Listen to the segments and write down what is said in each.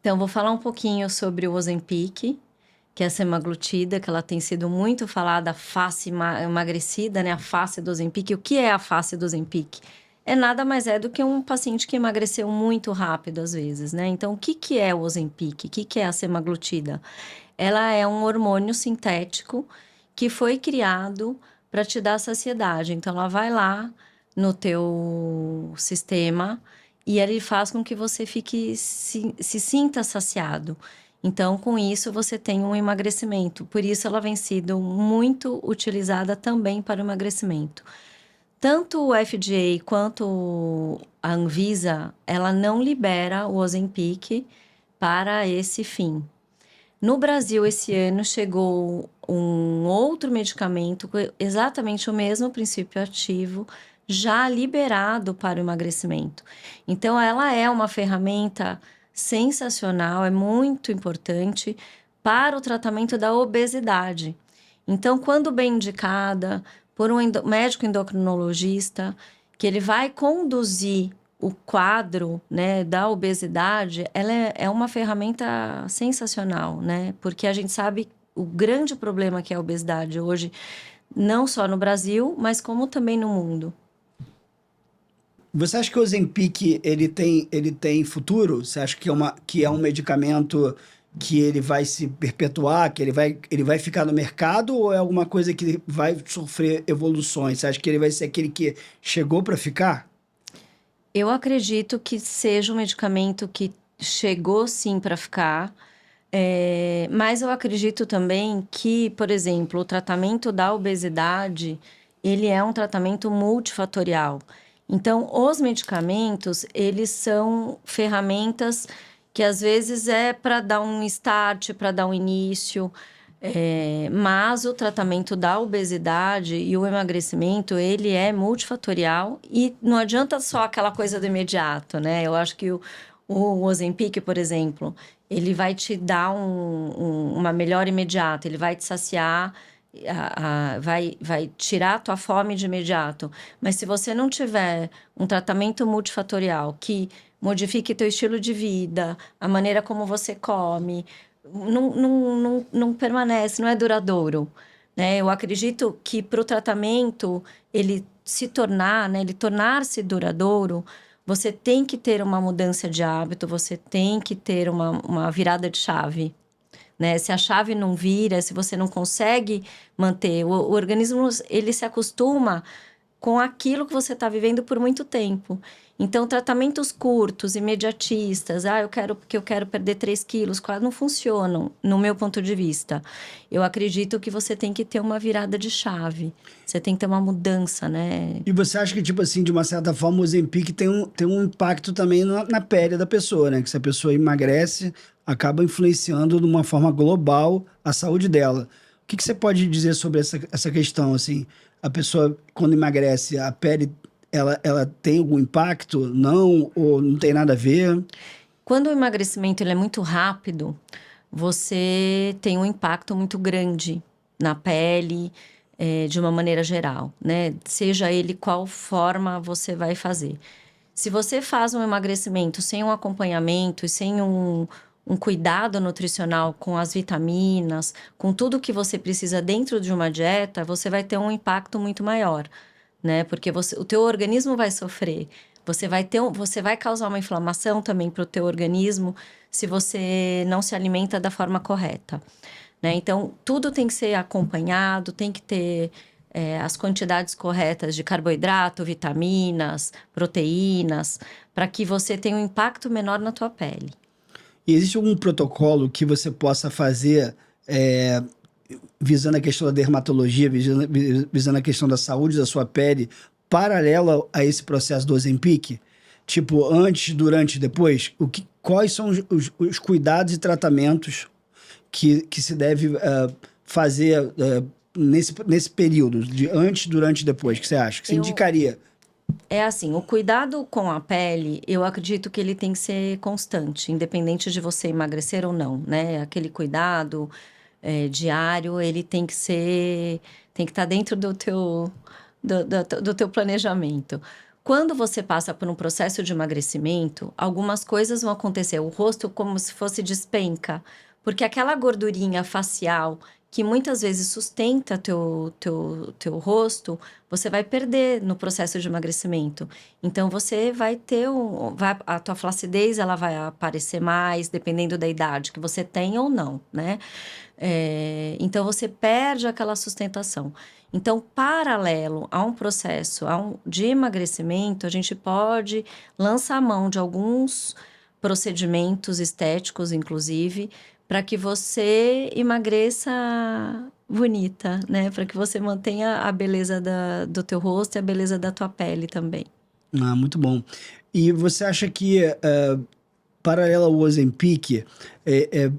Então, vou falar um pouquinho sobre o Ozempic, que é a semaglutida, que ela tem sido muito falada, a face emagrecida, né? A face do Ozempic. O que é a face do Ozempic? É nada mais é do que um paciente que emagreceu muito rápido, às vezes, né? Então, o que que é o Ozempic? O que que é a semaglutida? Ela é um hormônio sintético que foi criado para te dar saciedade. Então, ela vai lá no teu sistema e ele faz com que você se sinta saciado. Então, com isso, você tem um emagrecimento. Por isso, ela vem sido muito utilizada também para o emagrecimento. Tanto o FDA quanto a Anvisa, ela não libera o Ozempic para esse fim. No Brasil, esse ano, chegou um outro medicamento com exatamente o mesmo princípio ativo, já liberado para o emagrecimento. Então, ela é uma ferramenta sensacional, é muito importante para o tratamento da obesidade. Então, quando bem indicada por um médico endocrinologista, que ele vai conduzir o quadro, né, da obesidade, ela é uma ferramenta sensacional, né? Porque a gente sabe o grande problema que é a obesidade hoje, não só no Brasil, mas como também no mundo. Você acha que o Ozempic ele tem futuro? Você acha que é um medicamento que ele vai se perpetuar, que ele vai ficar no mercado, ou é alguma coisa que vai sofrer evoluções? Você acha que ele vai ser aquele que chegou para ficar? Eu acredito que seja um medicamento que chegou sim para ficar, mas eu acredito também que, por exemplo, o tratamento da obesidade, ele é um tratamento multifatorial. Então, os medicamentos, eles são ferramentas que às vezes é para dar um start, para dar um início, mas o tratamento da obesidade e o emagrecimento, ele é multifatorial e não adianta só aquela coisa do imediato, né? Eu acho que o Ozempic, por exemplo, ele vai te dar uma melhora imediata, ele vai te saciar, vai tirar a tua fome de imediato. Mas se você não tiver um tratamento multifatorial que modifique teu estilo de vida, a maneira como você come, não permanece, não é duradouro, né? Eu acredito que para o tratamento ele se tornar, né, ele tornar-se duradouro, você tem que ter uma mudança de hábito, você tem que ter uma virada de chave, né? Se a chave não vira, se você não consegue manter, o organismo ele se acostuma com aquilo que você está vivendo por muito tempo. Então, tratamentos curtos, imediatistas, porque eu quero perder 3 quilos, quase não funcionam, no meu ponto de vista. Eu acredito que você tem que ter uma virada de chave, você tem que ter uma mudança, né? E você acha que, tipo assim, de uma certa forma, o Ozempic tem um impacto também na pele da pessoa, né? Que se a pessoa emagrece, acaba influenciando de uma forma global a saúde dela. O que você pode dizer sobre essa questão, assim? A pessoa, quando emagrece, a pele, ela tem algum impacto? Não? Ou não tem nada a ver? Quando o emagrecimento ele é muito rápido, você tem um impacto muito grande na pele, de uma maneira geral, né? Seja ele qual forma você vai fazer. Se você faz um emagrecimento sem um acompanhamento e sem um cuidado nutricional com as vitaminas, com tudo que você precisa dentro de uma dieta, você vai ter um impacto muito maior, né? Porque o teu organismo vai sofrer. Você vai causar uma inflamação também para o teu organismo se você não se alimenta da forma correta, né? Então, tudo tem que ser acompanhado, tem que ter as quantidades corretas de carboidrato, vitaminas, proteínas, para que você tenha um impacto menor na tua pele. E existe algum protocolo que você possa fazer é, visando a questão da dermatologia, visando a questão da saúde da sua pele, paralelo a esse processo do Ozempic? Tipo, antes, durante e depois? Quais são os cuidados e tratamentos que se deve fazer nesse período, de antes, durante e depois, que você acha? Que você Eu, indicaria? É assim, o cuidado com a pele, eu acredito que ele tem que ser constante, independente de você emagrecer ou não, né? Aquele cuidado diário, ele tem que estar dentro do teu planejamento. Quando você passa por um processo de emagrecimento, algumas coisas vão acontecer. O rosto como se fosse despenca, porque aquela gordurinha facial que muitas vezes sustenta teu rosto, você vai perder no processo de emagrecimento. Então, você vai ter a tua flacidez, ela vai aparecer mais, dependendo da idade que você tem ou não, né? Então, você perde aquela sustentação. Então, paralelo a um processo de emagrecimento, a gente pode lançar a mão de alguns procedimentos estéticos, inclusive, para que você emagreça bonita, né? Para que você mantenha a beleza do teu rosto e a beleza da tua pele também. Ah, muito bom. E você acha que, paralelo ao Ozempic,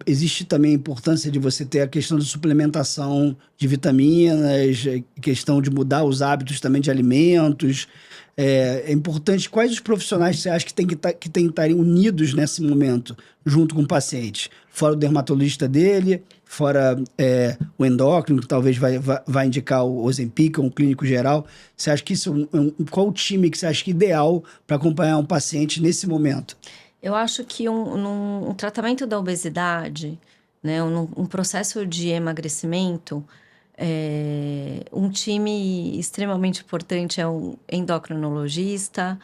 existe também a importância de você ter a questão da suplementação de vitaminas, questão de mudar os hábitos também de alimentos? É importante. Quais os profissionais você acha que tem que estarem unidos nesse momento, junto com o paciente? Fora o dermatologista dele, fora o endócrino, que talvez vai indicar o Ozempic, ou um clínico geral. Você acha que isso qual o time que você acha que é ideal para acompanhar um paciente nesse momento? Eu acho que num tratamento da obesidade, né, um processo de emagrecimento, um time extremamente importante é um endocrinologista,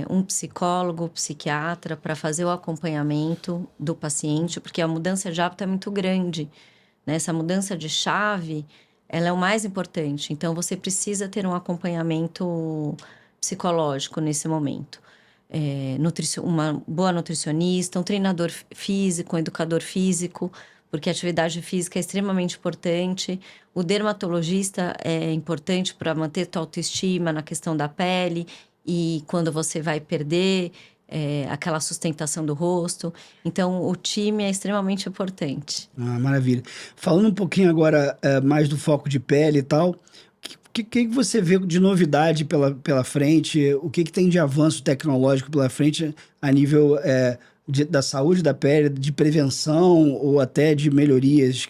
um psicólogo, psiquiatra, para fazer o acompanhamento do paciente, porque a mudança de hábito é muito grande, né? Essa mudança de chave, ela é o mais importante. Então, você precisa ter um acompanhamento psicológico nesse momento. Uma boa nutricionista, um treinador físico, um educador físico, porque a atividade física é extremamente importante. O dermatologista é importante para manter tua autoestima na questão da pele e quando você vai perder aquela sustentação do rosto. Então, o time é extremamente importante. Ah, maravilha. Falando um pouquinho agora mais do foco de pele e tal, o que você vê de novidade pela frente? O que tem de avanço tecnológico pela frente a nível da saúde da pele, de prevenção ou até de melhorias?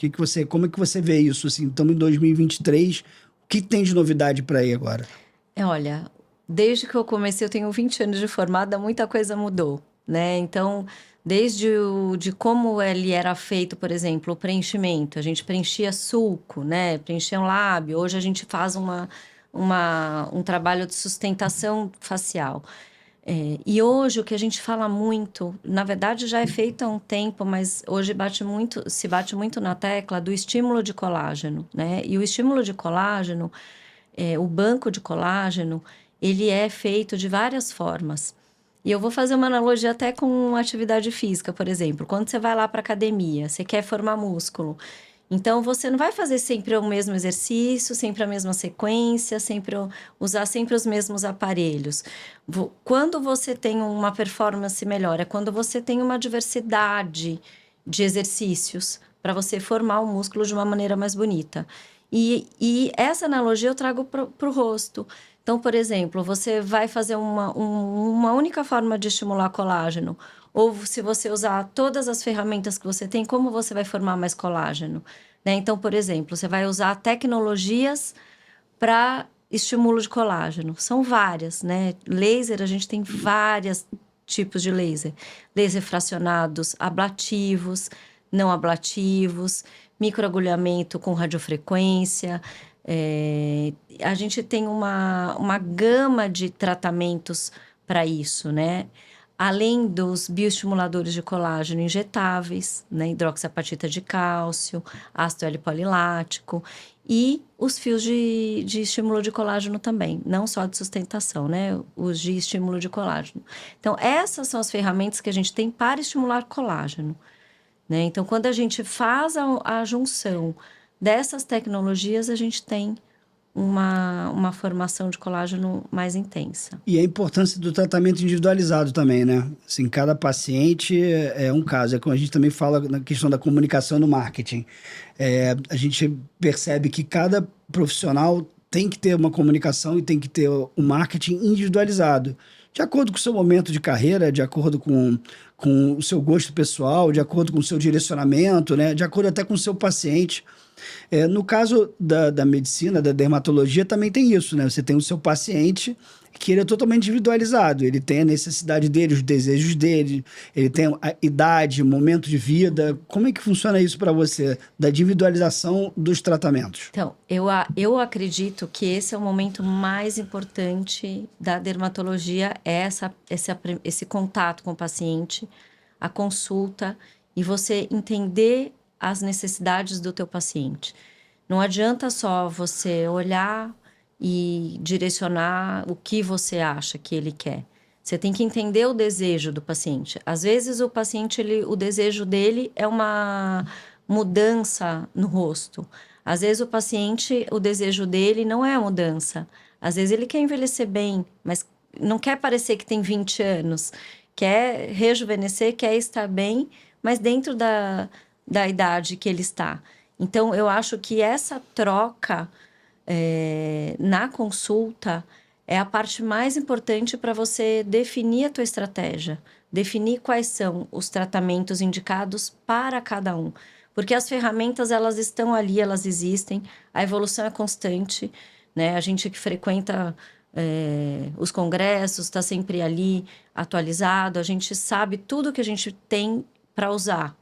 Como é que você vê isso? Assim, estamos em 2023, o que tem de novidade para aí agora? Olha, desde que eu comecei, eu tenho 20 anos de formada, muita coisa mudou, né? Então, desde de como ele era feito, por exemplo, o preenchimento. A gente preenchia sulco, né? Preenchia um lábio. Hoje a gente faz um trabalho de sustentação facial. E hoje o que a gente fala muito, na verdade já é feito há um tempo, mas hoje se bate muito na tecla do estímulo de colágeno, né? E o estímulo de colágeno, o banco de colágeno, ele é feito de várias formas. E eu vou fazer uma analogia até com atividade física, por exemplo. Quando você vai lá para academia, você quer formar músculo. Então, você não vai fazer sempre o mesmo exercício, sempre a mesma sequência, usar sempre os mesmos aparelhos. Quando você tem uma performance melhor, é quando você tem uma diversidade de exercícios para você formar o músculo de uma maneira mais bonita. E essa analogia eu trago para o rosto. Então, por exemplo, você vai fazer uma única forma de estimular colágeno. Ou se você usar todas as ferramentas que você tem, como você vai formar mais colágeno? Né? Então, por exemplo, você vai usar tecnologias para estímulo de colágeno. São várias, né? Laser, a gente tem vários tipos de laser. Laser fracionados, ablativos, não ablativos, microagulhamento com radiofrequência. A gente tem uma gama de tratamentos para isso, né? Além dos bioestimuladores de colágeno injetáveis, né? Hidroxiapatita de cálcio, ácido L-polilático e os fios de estímulo de colágeno também, não só de sustentação, né? Os de estímulo de colágeno. Então, essas são as ferramentas que a gente tem para estimular colágeno, né? Então, quando a gente faz a junção dessas tecnologias, a gente tem uma formação de colágeno mais intensa. E a importância do tratamento individualizado também, né? Assim, cada paciente é um caso. É como a gente também fala na questão da comunicação no marketing. A gente percebe que cada profissional tem que ter uma comunicação e tem que ter um marketing individualizado. De acordo com o seu momento de carreira, de acordo com o seu gosto pessoal, de acordo com o seu direcionamento, né? De acordo até com o seu paciente. No caso da medicina, da dermatologia, também tem isso, né? Você tem o seu paciente que ele é totalmente individualizado. Ele tem a necessidade dele, os desejos dele, ele tem a idade, momento de vida. Como é que funciona isso para você, da individualização dos tratamentos? Então, eu acredito que esse é o momento mais importante da dermatologia, é esse contato com o paciente, a consulta e você entender as necessidades do teu paciente. Não adianta só você olhar e direcionar o que você acha que ele quer. Você tem que entender o desejo do paciente. Às vezes o paciente, o desejo dele é uma mudança no rosto. Às vezes o desejo dele não é a mudança. Às vezes ele quer envelhecer bem, mas não quer parecer que tem 20 anos. Quer rejuvenescer, quer estar bem, mas dentro da idade que ele está. Então, eu acho que essa troca na consulta é a parte mais importante para você definir a tua estratégia, definir quais são os tratamentos indicados para cada um. Porque as ferramentas, elas estão ali, elas existem, a evolução é constante, né? A gente que frequenta os congressos, está sempre ali atualizado, a gente sabe tudo que a gente tem para usar,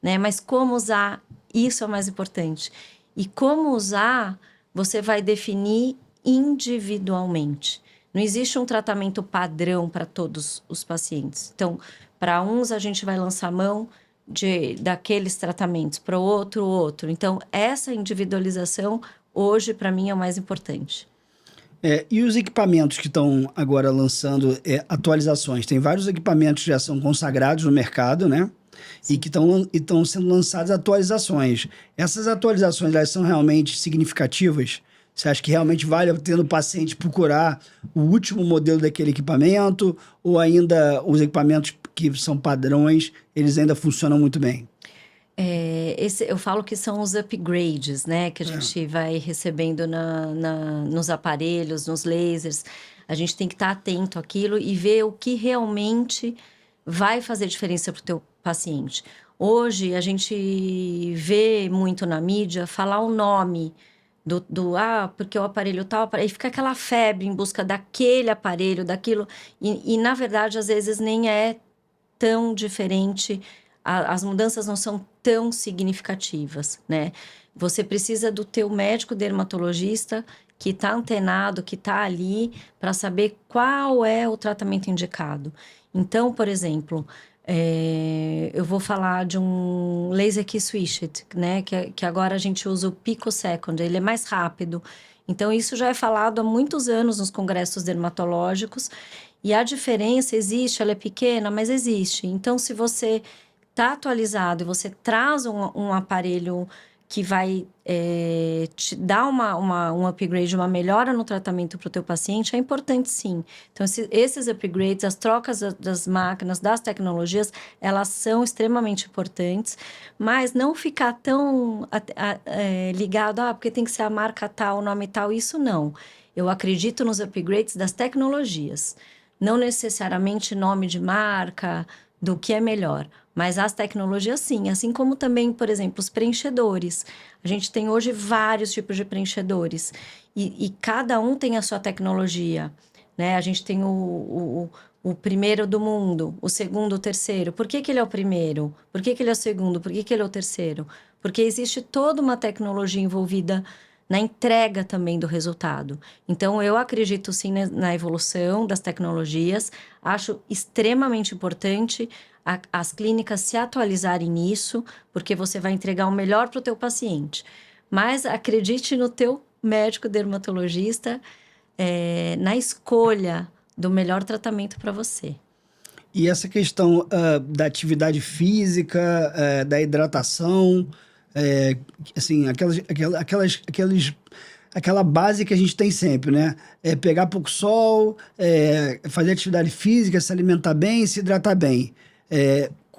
né? Mas como usar, isso é o mais importante. E como usar, você vai definir individualmente. Não existe um tratamento padrão para todos os pacientes. Então, para uns a gente vai lançar mão daqueles tratamentos, para o outro. Então, essa individualização, hoje, para mim, é o mais importante. E os equipamentos que estão agora lançando atualizações? Tem vários equipamentos que já são consagrados no mercado, né? Sim. E que estão sendo lançadas atualizações. Essas atualizações, elas são realmente significativas? Você acha que realmente vale a pena o paciente procurar o último modelo daquele equipamento? Ou ainda os equipamentos que são padrões, eles ainda funcionam muito bem? Eu falo que são os upgrades, né? Que a gente vai recebendo nos aparelhos, nos lasers. A gente tem que estar atento àquilo e ver o que realmente vai fazer diferença para o teu paciente. Hoje, a gente vê muito na mídia falar o nome porque o aparelho tal, e fica aquela febre em busca daquele aparelho, daquilo. E na verdade, às vezes, nem é tão diferente. As mudanças não são tão significativas, né? Você precisa do teu médico dermatologista que está antenado, que está ali para saber qual é o tratamento indicado. Então, por exemplo, eu vou falar de um laser key switched, né? Que agora a gente usa o picosecond, ele é mais rápido. Então, isso já é falado há muitos anos nos congressos dermatológicos. E a diferença existe, ela é pequena, mas existe. Então, se você está atualizado e você traz um aparelho que vai te dar um upgrade, uma melhora no tratamento para o teu paciente, é importante sim. Então, esses upgrades, as trocas das máquinas, das tecnologias, elas são extremamente importantes, mas não ficar tão ligado, porque tem que ser a marca tal, o nome tal, isso não. Eu acredito nos upgrades das tecnologias, não necessariamente nome de marca, do que é melhor. Mas as tecnologias, sim. Assim como também, por exemplo, os preenchedores. A gente tem hoje vários tipos de preenchedores. E cada um tem a sua tecnologia, né? A gente tem o primeiro do mundo, o segundo, o terceiro. Por que ele é o primeiro? Por que ele é o segundo? Por que ele é o terceiro? Porque existe toda uma tecnologia envolvida na entrega também do resultado. Então, eu acredito sim na evolução das tecnologias. Acho extremamente importante as clínicas se atualizarem nisso, porque você vai entregar o melhor para o teu paciente. Mas acredite no teu médico dermatologista na escolha do melhor tratamento para você. E essa questão da atividade física, da hidratação, assim, aquela base que a gente tem sempre, né? Pegar pouco sol, fazer atividade física, se alimentar bem, se hidratar bem.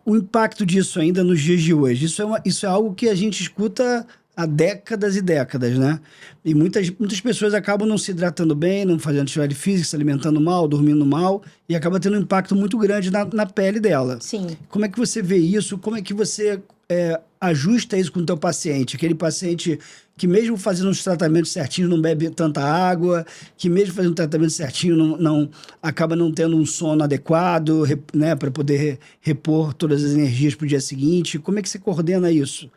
O impacto disso ainda nos dias de hoje, isso é algo que a gente escuta há décadas e décadas, né? E muitas pessoas acabam não se hidratando bem, não fazendo atividade física, se alimentando mal, dormindo mal, e acaba tendo um impacto muito grande na pele dela. Sim. Como é que você vê isso? Como é que você ajusta isso com o teu paciente? Aquele paciente que mesmo fazendo os tratamentos certinho não bebe tanta água, que mesmo fazendo o tratamento certinho acaba não tendo um sono adequado, né, para poder repor todas as energias para o dia seguinte. Como é que você coordena isso?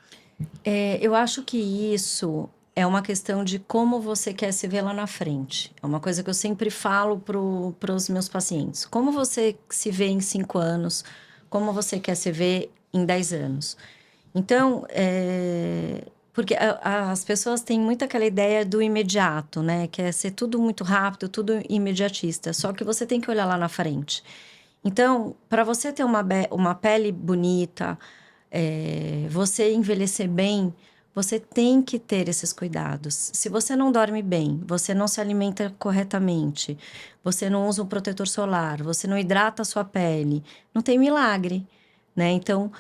Eu acho que isso é uma questão de como você quer se ver lá na frente. É uma coisa que eu sempre falo para os meus pacientes. Como você se vê em 5 anos? Como você quer se ver em 10 anos? Então, porque as pessoas têm muito aquela ideia do imediato, né? Que é ser tudo muito rápido, tudo imediatista. Só que você tem que olhar lá na frente. Então, para você ter uma pele bonita, você envelhecer bem, você tem que ter esses cuidados. Se você não dorme bem, você não se alimenta corretamente, você não usa um protetor solar, você não hidrata a sua pele, não tem milagre, né? Então,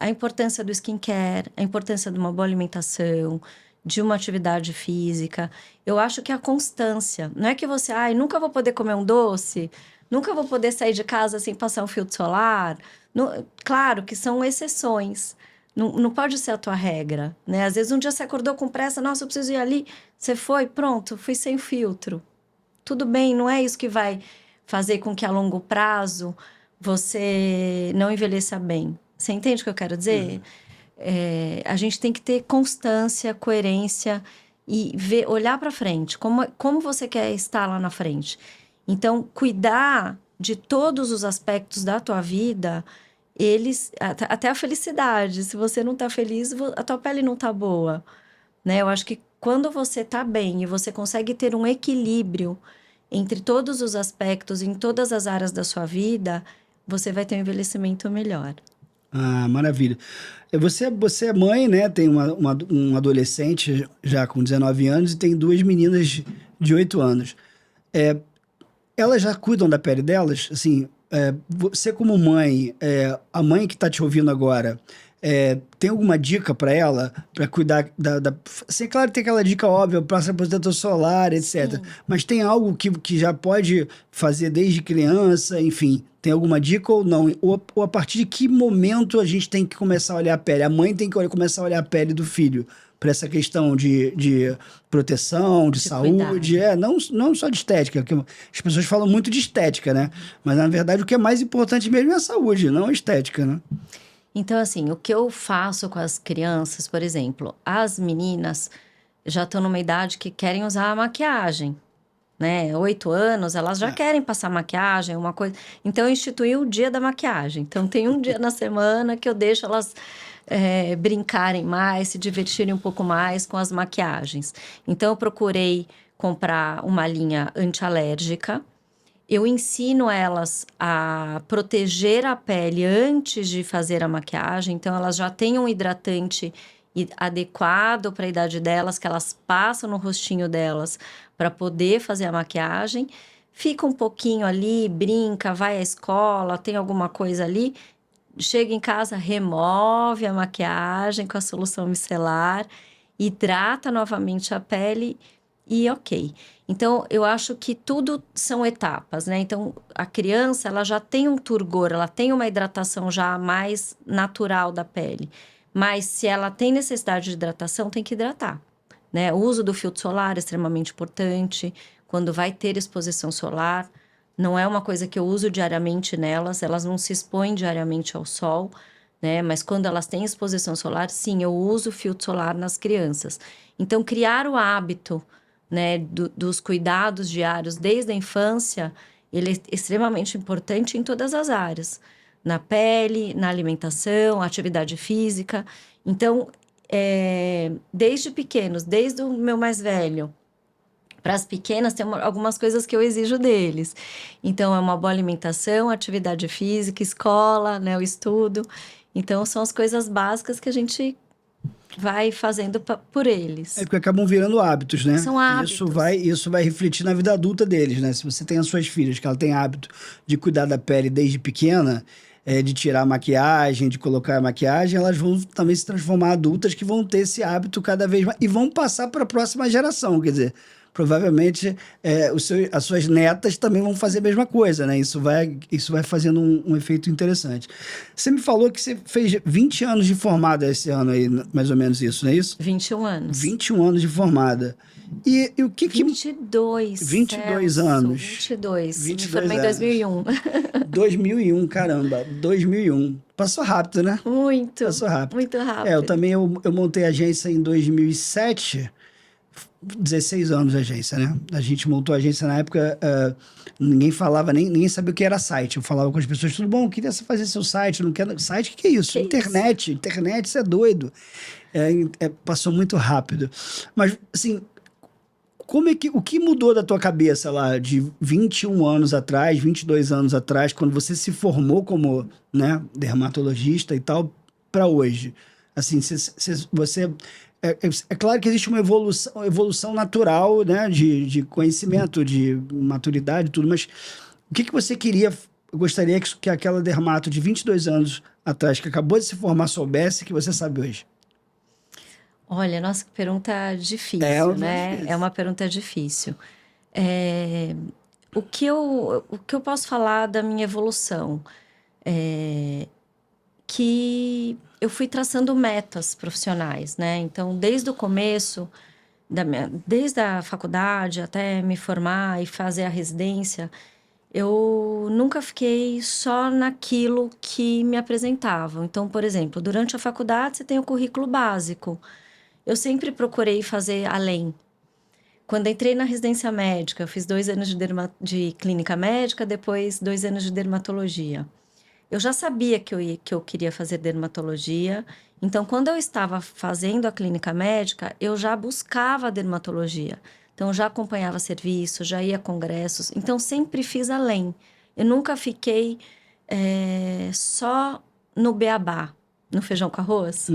a importância do skincare, a importância de uma boa alimentação, de uma atividade física. Eu acho que a constância. Não é que você, nunca vou poder comer um doce, nunca vou poder sair de casa sem passar um filtro solar. Claro que são exceções. Não pode ser a tua regra, né? Às vezes um dia você acordou com pressa, nossa, eu preciso ir ali. Você foi, pronto, fui sem filtro. Tudo bem, não é isso que vai fazer com que a longo prazo você não envelheça bem. Você entende o que eu quero dizer? A gente tem que ter constância, coerência e olhar para frente. Como você quer estar lá na frente? Então, cuidar de todos os aspectos da tua vida, até a felicidade. Se você não tá feliz, a tua pele não tá boa, né? Eu acho que quando você tá bem e você consegue ter um equilíbrio entre todos os aspectos, em todas as áreas da sua vida, você vai ter um envelhecimento melhor. Ah, maravilha. Você é mãe, né? Tem um adolescente já com 19 anos e tem 2 meninas de 8 anos. Elas já cuidam da pele delas? Assim, você como mãe, a mãe que está te ouvindo agora, tem alguma dica para ela, para cuidar assim, claro, tem aquela dica óbvia, passa protetor solar, etc. Sim. Mas tem algo que já pode fazer desde criança, enfim, tem alguma dica ou não? Ou a partir de que momento a gente tem que começar a olhar a pele? A mãe tem que começar a olhar a pele do filho para essa questão de proteção, de saúde, não só de estética, que as pessoas falam muito de estética, né? Mas na verdade o que é mais importante mesmo é a saúde, não a estética, né? Então, assim, o que eu faço com as crianças, por exemplo, as meninas já estão numa idade que querem usar a maquiagem, né? 8 anos, elas já querem passar maquiagem, uma coisa. Então, eu instituí o dia da maquiagem. Então, tem um dia na semana que eu deixo elas brincarem mais, se divertirem um pouco mais com as maquiagens. Então, eu procurei comprar uma linha antialérgica. Eu ensino elas a proteger a pele antes de fazer a maquiagem. Então, elas já têm um hidratante adequado para a idade delas, que elas passam no rostinho delas para poder fazer a maquiagem. Fica um pouquinho ali, brinca, vai à escola, tem alguma coisa ali. Chega em casa, remove a maquiagem com a solução micelar, hidrata novamente a pele e ok. Então, eu acho que tudo são etapas, né? Então, a criança, ela já tem um turgor, ela tem uma hidratação já mais natural da pele. Mas se ela tem necessidade de hidratação, tem que hidratar, né? O uso do filtro solar é extremamente importante. Quando vai ter exposição solar, não é uma coisa que eu uso diariamente nelas, elas não se expõem diariamente ao sol, né? Mas quando elas têm exposição solar, sim, eu uso filtro solar nas crianças. Então, criar o hábito, né, dos cuidados diários desde a infância, ele é extremamente importante em todas as áreas. Na pele, na alimentação, atividade física. Então, desde pequenos, desde o meu mais velho, para as pequenas, tem algumas coisas que eu exijo deles. Então, é uma boa alimentação, atividade física, escola, né, o estudo. Então, são as coisas básicas que a gente vai fazendo por eles. Porque acabam virando hábitos, né? São hábitos. Isso vai refletir na vida adulta deles, né? Se você tem as suas filhas, que ela tem hábito de cuidar da pele desde pequena, de tirar a maquiagem, de colocar a maquiagem, elas vão também se transformar adultas que vão ter esse hábito cada vez mais e vão passar para a próxima geração, quer dizer, provavelmente as suas netas também vão fazer a mesma coisa, né? Isso vai fazendo um efeito interessante. Você me falou que você fez 20 anos de formada esse ano aí, mais ou menos isso, não é isso? 21 anos. 21 anos de formada. E o que 22, 22 Celso, anos. 22. 22 Me formei em anos. 2001. 2001, caramba. 2001. Passou rápido, né? Muito. Passou rápido. Muito rápido. Eu também eu montei a agência em 2007. 16 anos de agência, né? A gente montou a agência na época, ninguém falava, ninguém sabia o que era site. Eu falava com as pessoas, tudo bom, eu queria fazer seu site, não quero... Site, o que é isso? Que internet, internet, isso é doido. Passou muito rápido. Mas, assim, o que mudou da tua cabeça lá de 21 anos atrás, 22 anos atrás, quando você se formou como, né, dermatologista e tal, para hoje? Assim, você... É claro que existe uma evolução natural, né, de conhecimento, de maturidade e tudo, mas o que você gostaria que aquela dermato de 22 anos atrás, que acabou de se formar, soubesse que você sabe hoje? Olha, nossa, que pergunta difícil, né? Difícil. É uma pergunta difícil. O que eu posso falar da minha evolução? Que eu fui traçando metas profissionais, né? Então, desde o começo, desde a faculdade até me formar e fazer a residência, eu nunca fiquei só naquilo que me apresentavam. Então, por exemplo, durante a faculdade você tem o currículo básico. Eu sempre procurei fazer além. Quando entrei na residência médica, eu fiz 2 anos de clínica médica, depois 2 anos de dermatologia. Eu já sabia que eu queria fazer dermatologia, então quando eu estava fazendo a clínica médica, eu já buscava a dermatologia. Então, já acompanhava serviço, já ia a congressos, então sempre fiz além. Eu nunca fiquei só no beabá, no feijão com arroz,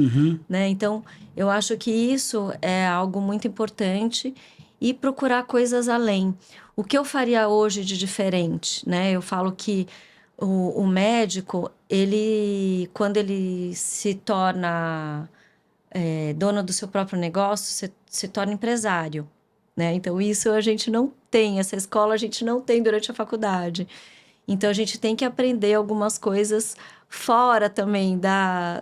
né? Então, eu acho que isso é algo muito importante e procurar coisas além. O que eu faria hoje de diferente, né? Eu falo que o médico, quando ele se torna dono do seu próprio negócio, se torna empresário, né? Então, isso a gente não tem, essa escola a gente não tem durante a faculdade. Então, a gente tem que aprender algumas coisas fora também da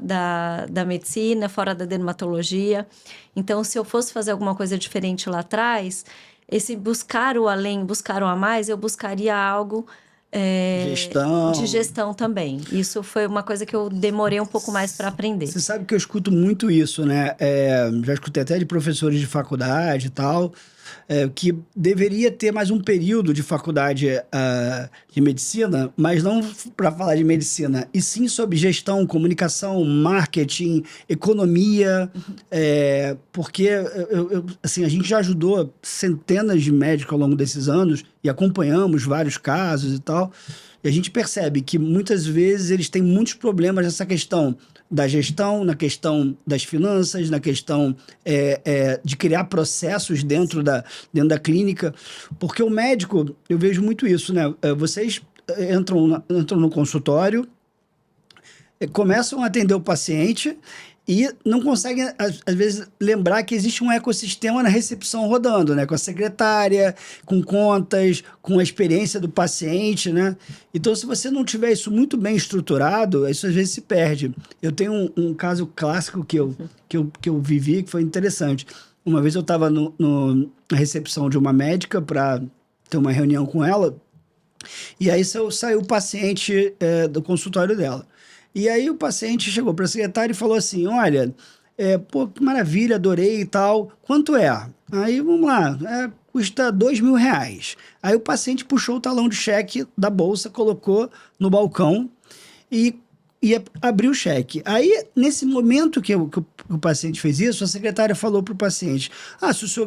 medicina, fora da dermatologia. Então, se eu fosse fazer alguma coisa diferente lá atrás, esse buscar o além, buscar o a mais, eu buscaria algo de gestão também. Isso foi uma coisa que eu demorei um pouco mais para aprender. Você sabe que eu escuto muito isso, né? Já escutei até de professores de faculdade e tal, que deveria ter mais um período de faculdade de medicina, mas não para falar de medicina, e sim sobre gestão, comunicação, marketing, economia, porque assim, a gente já ajudou centenas de médicos ao longo desses anos e acompanhamos vários casos e tal, e a gente percebe que muitas vezes eles têm muitos problemas nessa questão da gestão, na questão das finanças, na questão de criar processos dentro da clínica, porque o médico, eu vejo muito isso, né? Vocês entram no consultório, começam a atender o paciente e não conseguem, às vezes, lembrar que existe um ecossistema na recepção rodando, né? Com a secretária, com contas, com a experiência do paciente, né? Então, se você não tiver isso muito bem estruturado, isso às vezes se perde. Eu tenho um caso clássico que eu vivi, que foi interessante. Uma vez eu estava na recepção de uma médica para ter uma reunião com ela, e aí saiu o paciente do consultório dela. E aí o paciente chegou para a secretária e falou assim, olha, pô, que maravilha, adorei e tal, quanto é? Aí, vamos lá, custa R$2.000. Aí o paciente puxou o talão de cheque da bolsa, colocou no balcão e abriu o cheque. Aí, nesse momento que o paciente fez isso, a secretária falou para o paciente,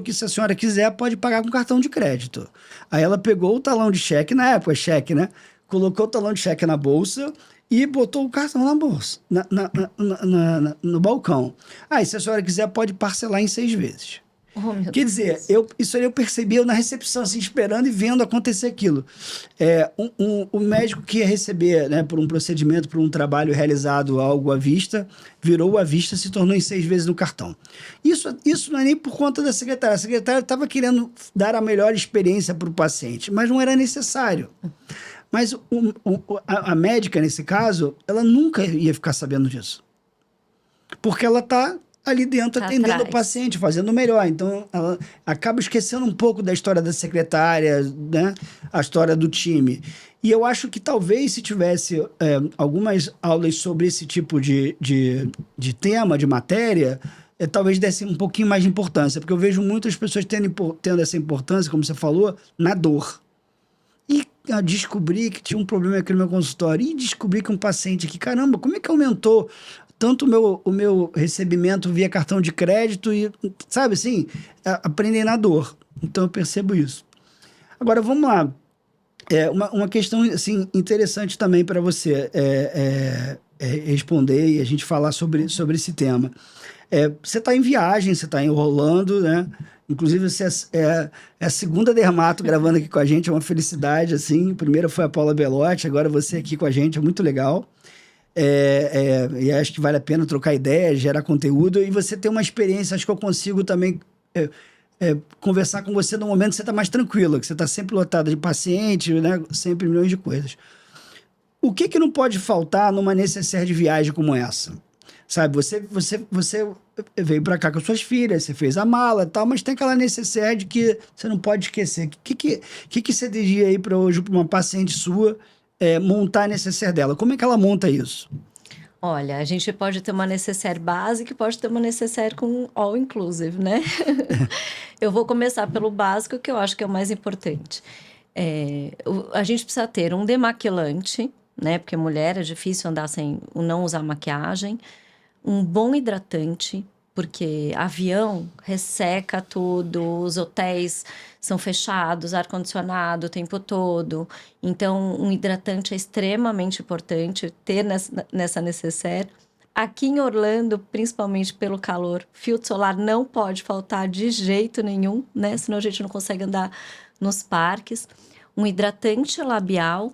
se a senhora quiser, pode pagar com cartão de crédito. Aí ela pegou o talão de cheque, na época cheque, né? Colocou o talão de cheque na bolsa e botou o cartão na bolsa, no balcão. Se a senhora quiser, pode parcelar em 6 vezes. Oh, meu Quer dizer, Deus. isso aí eu percebi eu na recepção, assim, esperando e vendo acontecer aquilo. O médico que ia receber, né, por um procedimento, por um trabalho realizado algo à vista, virou à vista, se tornou em 6 vezes no cartão. Isso não é nem por conta da secretária. A secretária estava querendo dar a melhor experiência para o paciente, mas não era necessário. Mas a médica, nesse caso, ela nunca ia ficar sabendo disso. Porque ela está ali dentro Tá atendendo o atrás. paciente, fazendo o melhor. Então, ela acaba esquecendo um pouco da história da secretária, né? A história do time. E eu acho que talvez se tivesse algumas aulas sobre esse tipo de tema, de matéria, talvez desse um pouquinho mais de importância. Porque eu vejo muitas pessoas tendo essa importância, como você falou, na dor. E descobri que tinha um problema aqui no meu consultório. E descobri que um paciente aqui, caramba, como é que aumentou tanto o meu recebimento via cartão de crédito e, sabe assim, aprender na dor. Então eu percebo isso. Agora vamos lá. Uma questão assim, interessante também para você responder e a gente falar sobre esse tema. Você está em viagem, você está enrolando, né? Inclusive, você é a segunda dermato gravando aqui com a gente, é uma felicidade, assim. A primeira foi a Paula Belotti, agora você aqui com a gente, é muito legal. E acho que vale a pena trocar ideias, gerar conteúdo, e você tem uma experiência, acho que eu consigo também conversar com você no momento que você está mais tranquilo, que você está sempre lotado de paciente, né? Sempre milhões de coisas. O que não pode faltar numa necessaire de viagem como essa? Sabe, você veio para cá com suas filhas, você fez a mala e tal, mas tem aquela necessaire de que você não pode esquecer. O que você diria aí para hoje, para uma paciente sua, montar a necessaire dela? Como é que ela monta isso? Olha, a gente pode ter uma necessaire básica e pode ter uma necessaire com all inclusive, né? Eu vou começar pelo básico, que eu acho que é o mais importante. A gente precisa ter um demaquilante, né? Porque mulher é difícil andar sem não usar maquiagem. Um bom hidratante, porque avião resseca tudo, os hotéis são fechados, ar-condicionado o tempo todo. Então, um hidratante é extremamente importante ter nessa necessaire. Aqui em Orlando, principalmente pelo calor, filtro solar não pode faltar de jeito nenhum, né? Senão a gente não consegue andar nos parques. Um hidratante labial.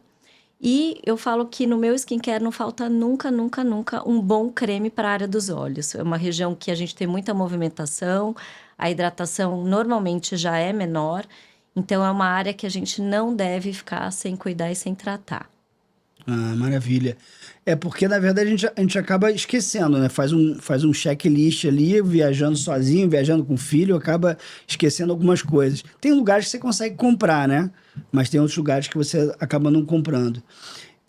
E eu falo que no meu skincare não falta nunca, nunca, nunca um bom creme para a área dos olhos. É uma região que a gente tem muita movimentação, a hidratação normalmente já é menor, então é uma área que a gente não deve ficar sem cuidar e sem tratar. Ah, maravilha. É porque, na verdade, a gente acaba esquecendo, né? Faz um checklist ali, viajando sozinho, viajando com o filho, acaba esquecendo algumas coisas. Tem lugares que você consegue comprar, né? Mas tem outros lugares que você acaba não comprando.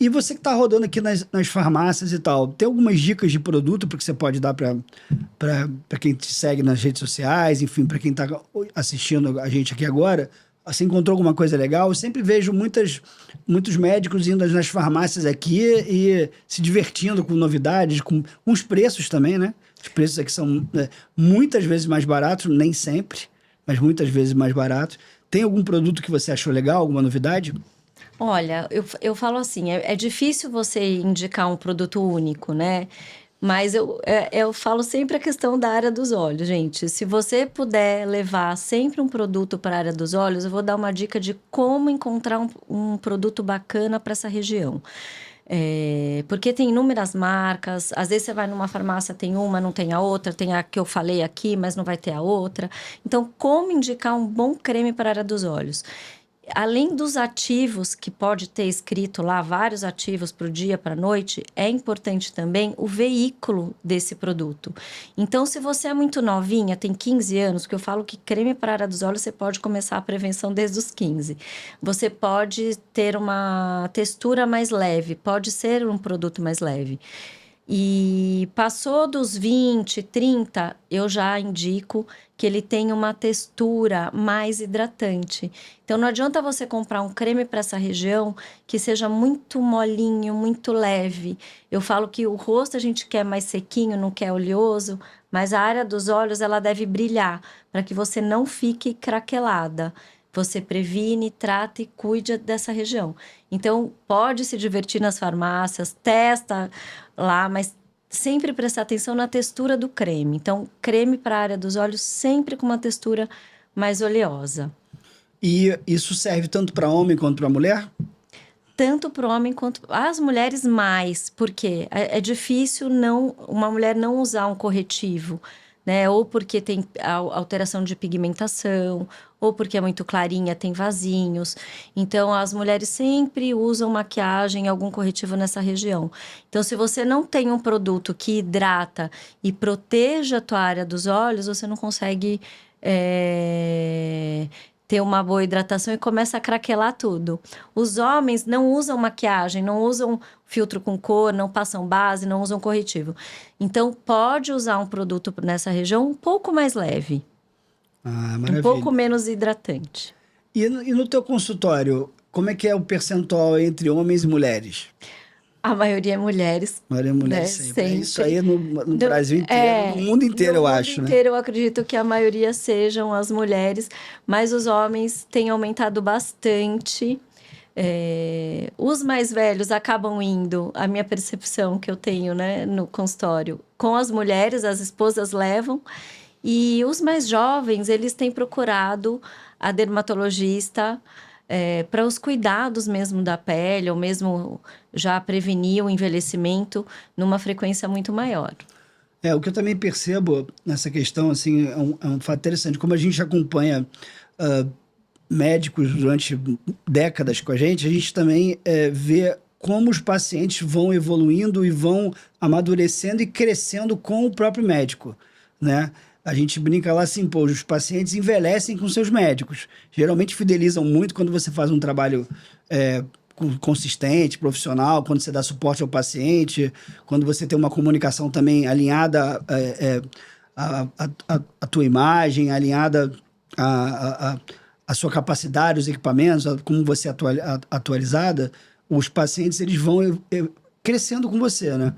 E você que está rodando aqui nas farmácias e tal, tem algumas dicas de produto porque você pode dar para quem te segue nas redes sociais, enfim, para quem está assistindo a gente aqui agora? Você encontrou alguma coisa legal? Eu sempre vejo muitos médicos indo nas farmácias aqui e se divertindo com novidades, com uns preços também, né? Os preços aqui são muitas vezes mais baratos, nem sempre, mas muitas vezes mais baratos. Tem algum produto que você achou legal, alguma novidade? Olha, eu falo assim, é difícil você indicar um produto único, né? Mas eu falo sempre a questão da área dos olhos, gente. Se você puder levar sempre um produto para a área dos olhos, eu vou dar uma dica de como encontrar um produto bacana para essa região. Porque tem inúmeras marcas, às vezes você vai numa farmácia, tem uma, não tem a outra, tem a que eu falei aqui, mas não vai ter a outra. Então, como indicar um bom creme para a área dos olhos? Além dos ativos, que pode ter escrito lá vários ativos para o dia, para a noite, é importante também o veículo desse produto. Então, se você é muito novinha, tem 15 anos, porque eu falo que creme para a área dos olhos você pode começar a prevenção desde os 15. Você pode ter uma textura mais leve, pode ser um produto mais leve. E passou dos 20, 30, eu já indico que ele tenha uma textura mais hidratante. Então, não adianta você comprar um creme para essa região que seja muito molinho, muito leve. Eu falo que o rosto a gente quer mais sequinho, não quer oleoso, mas a área dos olhos ela deve brilhar para que você não fique craquelada. Você previne, trata e cuide dessa região. Então, pode se divertir nas farmácias, testa lá, mas sempre prestar atenção na textura do creme. Então, creme para a área dos olhos sempre com uma textura mais oleosa. E isso serve tanto para homem quanto para mulher? Tanto para o homem quanto as mulheres mais, porque é difícil uma mulher não usar um corretivo, né? Ou porque tem alteração de pigmentação, ou porque é muito clarinha, tem vasinhos. Então, as mulheres sempre usam maquiagem, algum corretivo nessa região. Então, se você não tem um produto que hidrata e proteja a tua área dos olhos, você não consegue ter uma boa hidratação e começa a craquelar tudo. Os homens não usam maquiagem, não usam filtro com cor, não passam base, não usam corretivo. Então, pode usar um produto nessa região um pouco mais leve. Ah, maravilha. Um pouco menos hidratante. E no teu consultório, como é que é o percentual entre homens e mulheres? A maioria é mulheres. A maioria é mulher, né? sempre. Isso aí no Brasil inteiro, É, no mundo inteiro, eu acho, No mundo né? inteiro, eu acredito que a maioria sejam as mulheres, mas os homens têm aumentado bastante. Os mais velhos acabam indo, a minha percepção que eu tenho, né, no consultório, com as mulheres, as esposas levam, e os mais jovens, eles têm procurado a dermatologista para os cuidados mesmo da pele, ou mesmo já prevenir o envelhecimento numa frequência muito maior. O que eu também percebo nessa questão, assim, é um fato interessante. Como a gente acompanha médicos durante décadas com a gente também vê como os pacientes vão evoluindo e vão amadurecendo e crescendo com o próprio médico, né? A gente brinca lá assim, pô, os pacientes envelhecem com seus médicos. Geralmente fidelizam muito quando você faz um trabalho consistente, profissional, quando você dá suporte ao paciente, quando você tem uma comunicação também alinhada à tua imagem, alinhada à sua capacidade, os equipamentos, como você é atualizada, os pacientes eles vão crescendo com você, né?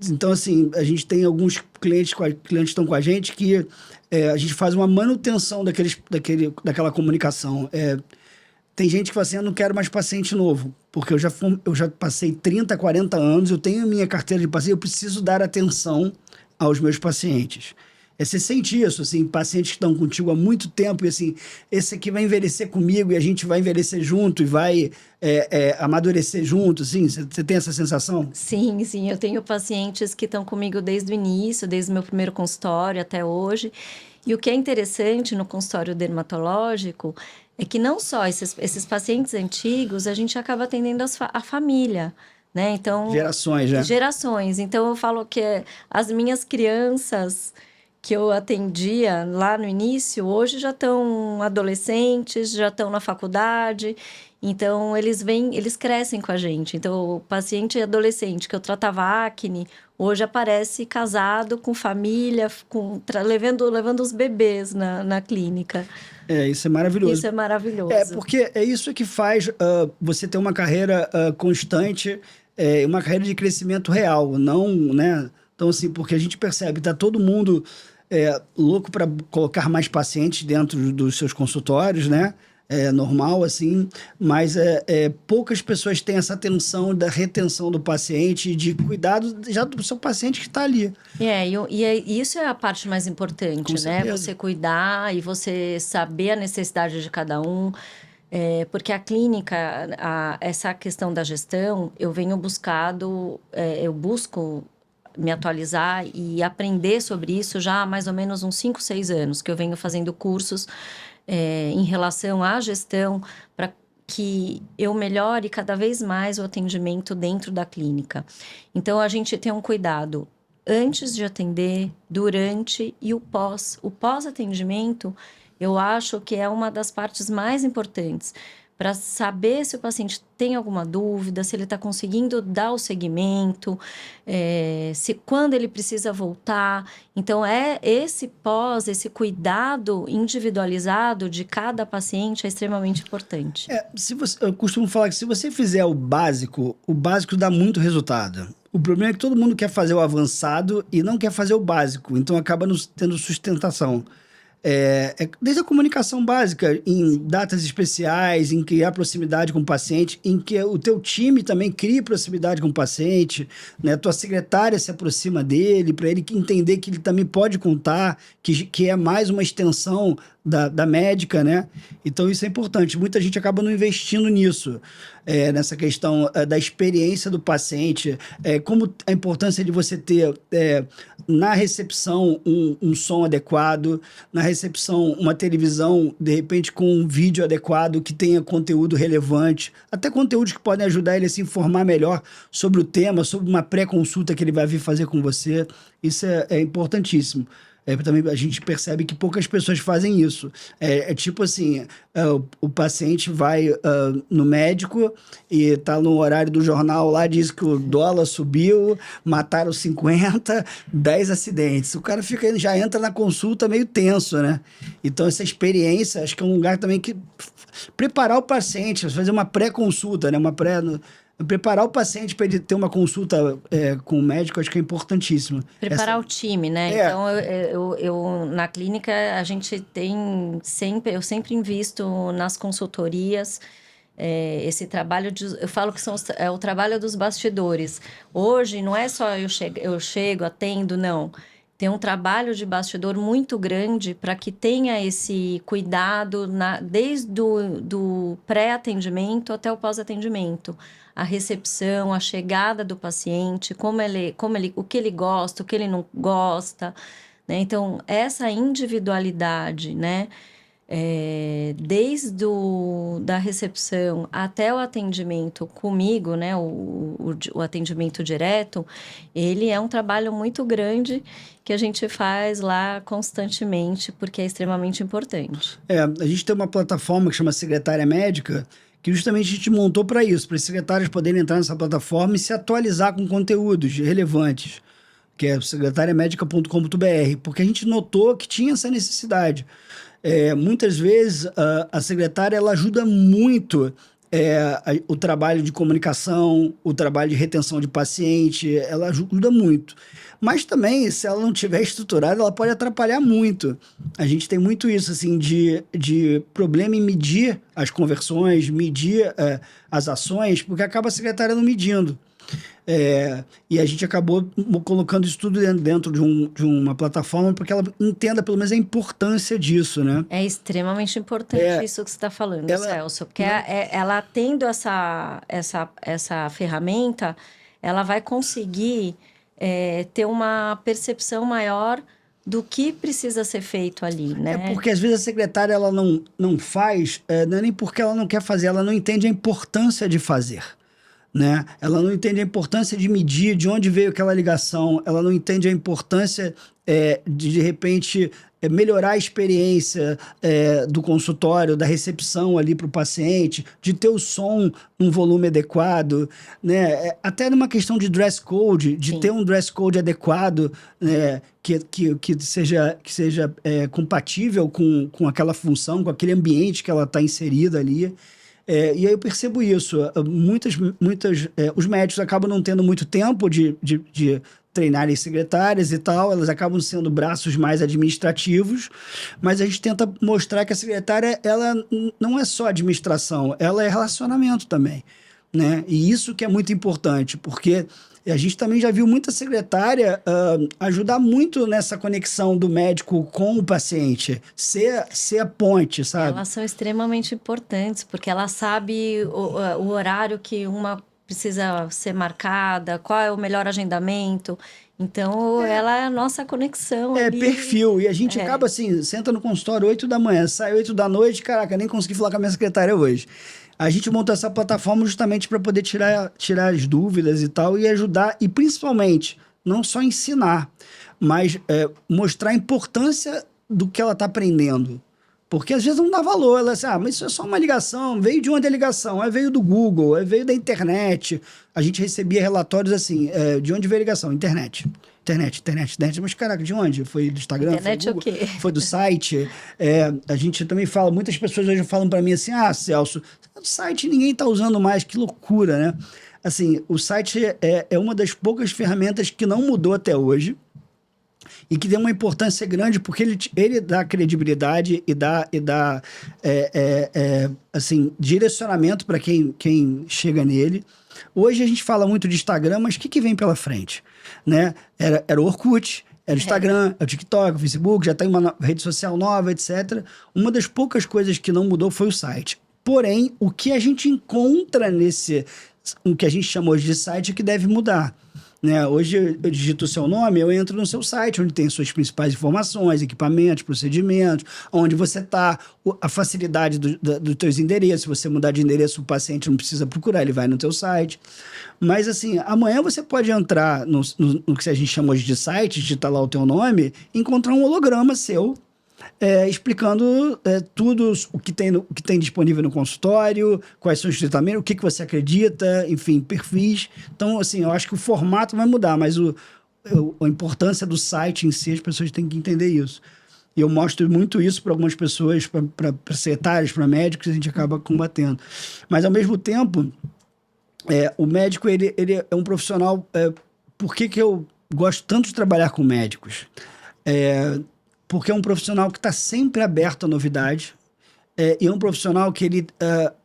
Então, assim, a gente tem alguns clientes que estão com a gente que a gente faz uma manutenção daquela comunicação. Tem gente que fala assim, eu não quero mais paciente novo, porque eu já passei 30, 40 anos, eu tenho a minha carteira de paciente, eu preciso dar atenção aos meus pacientes. Você sente isso, assim, pacientes que estão contigo há muito tempo e assim, esse aqui vai envelhecer comigo e a gente vai envelhecer junto e vai amadurecer junto, assim, você tem essa sensação? Sim, sim, eu tenho pacientes que estão comigo desde o início, desde o meu primeiro consultório até hoje. E o que é interessante no consultório dermatológico é que não só esses pacientes antigos, a gente acaba atendendo a família, né? Então, gerações, né? Gerações. Então, eu falo que as minhas crianças que eu atendia lá no início, hoje já estão adolescentes, já estão na faculdade. Então, eles crescem com a gente. Então, o paciente adolescente que eu tratava acne, hoje aparece casado, com família, levando os bebês na clínica. Isso é maravilhoso. Isso é maravilhoso. Porque é isso que faz você ter uma carreira constante, uma carreira de crescimento real, não, né? Então, assim, porque a gente percebe, tá todo mundo louco para colocar mais pacientes dentro dos seus consultórios, né? É normal, assim, mas poucas pessoas têm essa atenção da retenção do paciente, de cuidado já do seu paciente que está ali. Isso é a parte mais importante, né? Você cuidar e você saber a necessidade de cada um. Porque a clínica, essa questão da gestão, eu busco me atualizar e aprender sobre isso já há mais ou menos uns 5, 6 anos, que eu venho fazendo cursos em relação à gestão, para que eu melhore cada vez mais o atendimento dentro da clínica. Então, a gente tem um cuidado antes de atender, durante e o pós. O pós-atendimento, eu acho que é uma das partes mais importantes para saber se o paciente tem alguma dúvida, se ele está conseguindo dar o segmento, se quando ele precisa voltar. Então, esse cuidado individualizado de cada paciente é extremamente importante. Eu costumo falar que se você fizer o básico dá muito resultado. O problema é que todo mundo quer fazer o avançado e não quer fazer o básico, então acaba tendo sustentação. Desde a comunicação básica, em datas especiais, em criar proximidade com o paciente, em que o teu time também crie proximidade com o paciente, né? Tua secretária se aproxima dele, para ele entender que ele também pode contar, que é mais uma extensão da médica, né? Então isso é importante. Muita gente acaba não investindo nisso, nessa questão da experiência do paciente, como a importância de você ter na recepção um som adequado, na recepção uma televisão, de repente com um vídeo adequado, que tenha conteúdo relevante, até conteúdos que podem ajudar ele a se informar melhor sobre o tema, sobre uma pré-consulta que ele vai vir fazer com você. Isso é importantíssimo. Também a gente percebe que poucas pessoas fazem isso. Tipo assim, o paciente vai no médico e tá no horário do jornal lá, diz que o dólar subiu, mataram 50, 10 acidentes. O cara já entra na consulta meio tenso, né? Então essa experiência, acho que é um lugar também que... Preparar o paciente, fazer uma pré-consulta, né? Preparar o paciente para ele ter uma consulta com o médico, acho que é importantíssimo. Preparar o time, né? Então, eu na clínica, a gente tem sempre... Eu sempre invisto nas consultorias esse trabalho eu falo que é o trabalho dos bastidores. Hoje, não é só eu chego, atendo, não. Tem um trabalho de bastidor muito grande para que tenha esse cuidado desde do pré-atendimento até o pós-atendimento. A recepção, a chegada do paciente, o que ele gosta, o que ele não gosta, né? Então, essa individualidade, né? Desde da recepção até o atendimento comigo, né? O atendimento direto, ele é um trabalho muito grande que a gente faz lá constantemente, porque é extremamente importante. A gente tem uma plataforma que chama Secretária Médica, que justamente a gente montou para isso, para os secretários poderem entrar nessa plataforma e se atualizar com conteúdos relevantes, que é secretariamedica.com.br, porque a gente notou que tinha essa necessidade. Muitas vezes a secretária ela ajuda muito o trabalho de comunicação, o trabalho de retenção de paciente, ela ajuda muito. Mas também, se ela não tiver estruturada, ela pode atrapalhar muito. A gente tem muito isso, assim, de problema em medir as conversões, medir as ações, porque acaba a secretária não medindo. E a gente acabou colocando isso tudo dentro de uma plataforma para que ela entenda pelo menos a importância disso, né? É extremamente importante isso que você está falando, Celso, porque ela tendo essa ferramenta, ela vai conseguir ter uma percepção maior do que precisa ser feito ali, né? Porque às vezes a secretária ela não faz, não é nem porque ela não quer fazer, ela não entende a importância de fazer. Né? Ela não entende a importância de medir de onde veio aquela ligação, ela não entende a importância de repente, melhorar a experiência do consultório, da recepção ali para o paciente, de ter o som num volume adequado, né? Até numa questão de dress code, de ter um dress code adequado, né? que seja compatível com aquela função, com aquele ambiente que ela está inserida ali. E aí eu percebo isso. Os médicos acabam não tendo muito tempo de treinarem secretárias e tal, elas acabam sendo braços mais administrativos, mas a gente tenta mostrar que a secretária ela não é só administração, ela é relacionamento também, né? E isso que é muito importante, porque a gente também já viu muita secretária ajudar muito nessa conexão do médico com o paciente, ser a ponte, sabe? Elas são extremamente importantes, porque ela sabe o horário que uma precisa ser marcada, qual é o melhor agendamento. Então, ela é a nossa conexão ali. Perfil. E a gente acaba assim, senta no consultório 8 da manhã, sai 8 da noite, caraca, nem consegui falar com a minha secretária hoje. A gente montou essa plataforma justamente para poder tirar as dúvidas e tal, e ajudar, e principalmente, não só ensinar, mas mostrar a importância do que ela está aprendendo. Porque às vezes não dá valor, ela assim, mas isso é só uma ligação, veio de onde é a ligação? Veio do Google, veio da internet. A gente recebia relatórios assim, de onde veio a ligação? Internet. Mas caraca, de onde? Foi do Instagram? Internet foi do Google, o quê? Foi do site? A gente também fala, muitas pessoas hoje falam para mim assim, Celso, o site ninguém está usando mais, que loucura, né? Assim, o site é uma das poucas ferramentas que não mudou até hoje e que tem uma importância grande porque ele dá credibilidade e dá assim, direcionamento para quem chega nele. Hoje a gente fala muito de Instagram, mas o que vem pela frente? Né? Era o Orkut, era o Instagram, é o TikTok, o Facebook, já tem uma rede social nova, etc. Uma das poucas coisas que não mudou foi o site. Porém, o que a gente encontra o que a gente chama hoje de site é que deve mudar. Né? Hoje eu digito o seu nome, eu entro no seu site, onde tem suas principais informações, equipamentos, procedimentos, onde você está, a facilidade dos teus endereços. Se você mudar de endereço, o paciente não precisa procurar, ele vai no teu site. Mas assim, amanhã você pode entrar no que a gente chama hoje de site, digitar lá o teu nome, e encontrar um holograma seu, explicando tudo o que tem disponível no consultório, quais são os tratamentos, o que você acredita, enfim, perfis. Então, assim, eu acho que o formato vai mudar, mas a importância do site em si, as pessoas têm que entender isso. E eu mostro muito isso para algumas pessoas, para secretários, para médicos, a gente acaba combatendo. Mas, ao mesmo tempo, o médico, ele é um profissional... por que eu gosto tanto de trabalhar com médicos? Porque é um profissional que está sempre aberto à novidade, e é um profissional que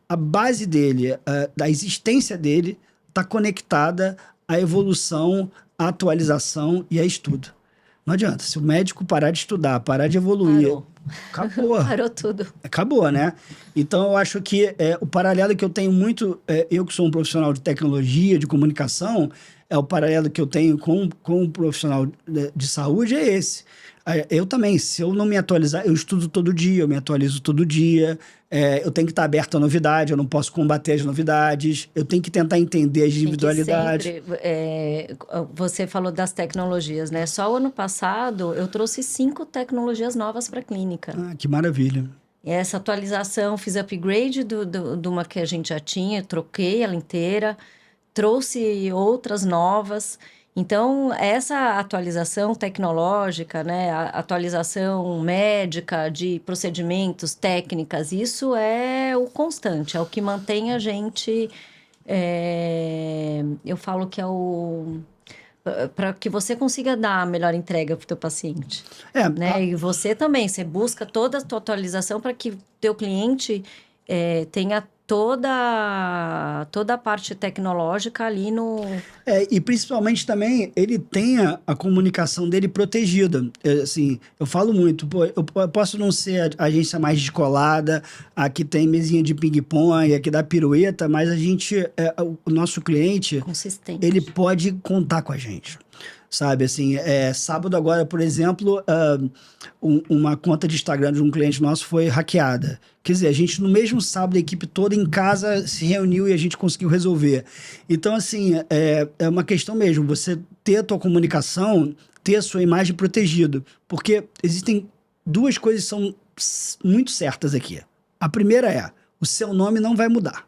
a base dele, da existência dele, está conectada à evolução, à atualização e a estudo. Não adianta, se o médico parar de estudar, parar de evoluir, Parou. Acabou. Parou tudo. Acabou, né? Então, eu acho que o paralelo que eu tenho muito, eu que sou um profissional de tecnologia, de comunicação, o paralelo que eu tenho com um profissional de saúde é esse. Eu também, se eu não me atualizar, eu estudo todo dia, eu me atualizo todo dia, eu tenho que estar aberto à novidade, eu não posso combater as novidades, eu tenho que tentar entender as individualidades. Sempre, você falou das tecnologias, né? Só o ano passado eu trouxe 5 tecnologias novas para a clínica. Ah, que maravilha. E essa atualização, fiz upgrade de uma que a gente já tinha, troquei ela inteira, trouxe outras novas. Então, essa atualização tecnológica, né, a atualização médica de procedimentos, técnicas, isso é o constante, é o que mantém a gente... eu falo que é para que você consiga dar a melhor entrega para o teu paciente. Né? E você também, você busca toda a tua atualização para que o teu cliente tenha toda a parte tecnológica ali no... E principalmente também ele tenha a comunicação dele protegida. Assim, eu falo muito, eu posso não ser a agência mais descolada, aqui tem mesinha de ping-pong, aqui dá pirueta, mas a gente, o nosso cliente, consistente, ele pode contar com a gente. Sabe, assim, sábado agora, por exemplo, uma conta de Instagram de um cliente nosso foi hackeada. Quer dizer, a gente no mesmo sábado, a equipe toda em casa se reuniu e a gente conseguiu resolver. Então, assim, é uma questão mesmo, você ter a tua comunicação, ter a sua imagem protegida. Porque existem 2 coisas que são muito certas aqui. A primeira o seu nome não vai mudar.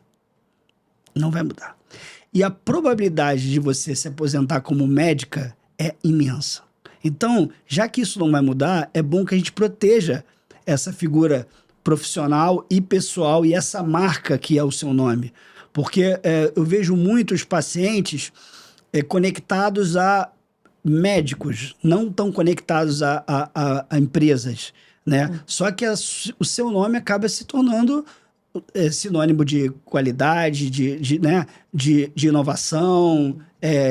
Não vai mudar. E a probabilidade de você se aposentar como médica é imensa. Então, já que isso não vai mudar, é bom que a gente proteja essa figura profissional e pessoal e essa marca que é o seu nome. Porque eu vejo muitos pacientes conectados a médicos, não tão conectados a empresas, né? Só que o seu nome acaba se tornando sinônimo de qualidade, né? de inovação,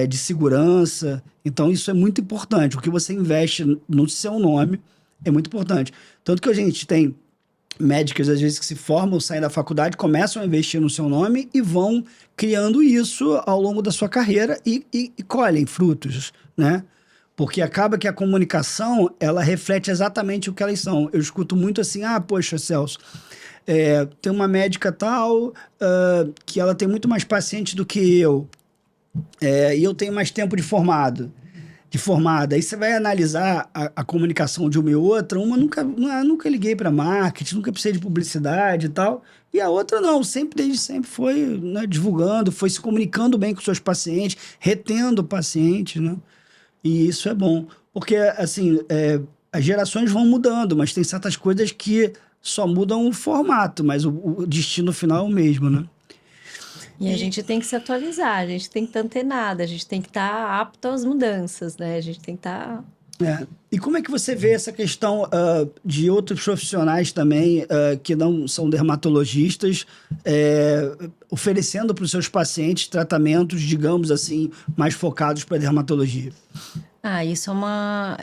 de segurança. Então, isso é muito importante. O que você investe no seu nome é muito importante. Tanto que a gente tem médicos, às vezes, que se formam, saem da faculdade, começam a investir no seu nome e vão criando isso ao longo da sua carreira e colhem frutos, né? Porque acaba que a comunicação, ela reflete exatamente o que elas são. Eu escuto muito assim, poxa, Celso, tem uma médica tal, que ela tem muito mais paciente do que eu, e eu tenho mais tempo de formada. Aí você vai analisar a comunicação de uma e outra, uma nunca liguei para marketing, nunca precisei de publicidade e tal, e a outra não, desde sempre foi, né, divulgando, foi se comunicando bem com seus pacientes, retendo pacientes, né? E isso é bom, porque assim, as gerações vão mudando, mas tem certas coisas que só mudam o formato, mas o destino final é o mesmo, né? E a gente tem que se atualizar, a gente tem que estar antenado, a gente tem que estar apto às mudanças, né? A gente tem que estar... É. E como é que você vê essa questão de outros profissionais também que não são dermatologistas oferecendo para os seus pacientes tratamentos, digamos assim, mais focados para dermatologia? Ah, isso uma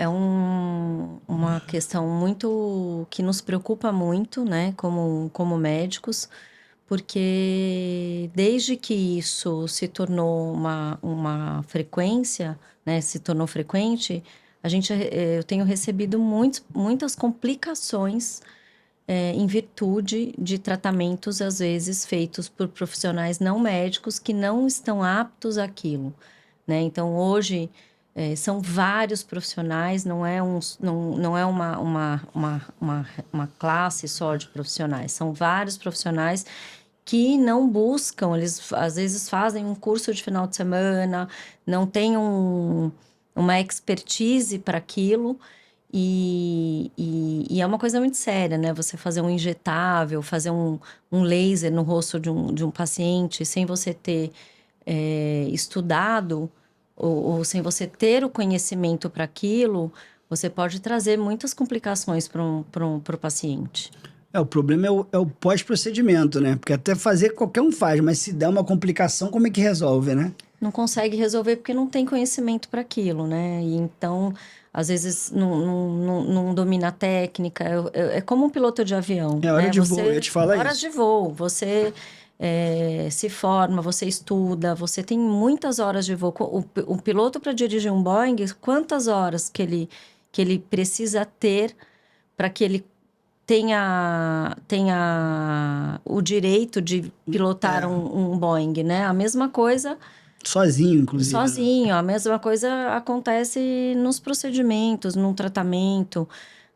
questão muito que nos preocupa muito, né, como médicos, porque desde que isso se tornou uma frequência, né, se tornou frequente, eu tenho recebido muitas complicações, em virtude de tratamentos, às vezes, feitos por profissionais não médicos que não estão aptos àquilo, né? Então, hoje, são vários profissionais, não é uma classe só de profissionais, são vários profissionais que não buscam, eles às vezes fazem um curso de final de semana, não têm uma expertise para aquilo, e é uma coisa muito séria, né? Você fazer um injetável, fazer um laser no rosto de um paciente, sem você ter estudado, ou sem você ter o conhecimento para aquilo, você pode trazer muitas complicações para o paciente. O problema é o pós-procedimento, né? Porque até fazer qualquer um faz, mas se der uma complicação, como é que resolve, né? Não consegue resolver porque não tem conhecimento para aquilo, né? E então, às vezes, não domina a técnica. É como um piloto de avião, É hora né? de voo, eu ia te falar Horas isso. de voo, você se forma, você estuda, você tem muitas horas de voo. O piloto, para dirigir um Boeing, quantas horas que ele precisa ter para que ele tenha o direito de pilotar É, um Boeing, né? A mesma coisa sozinho, inclusive, né? sozinho, a mesma coisa acontece nos procedimentos, no tratamento,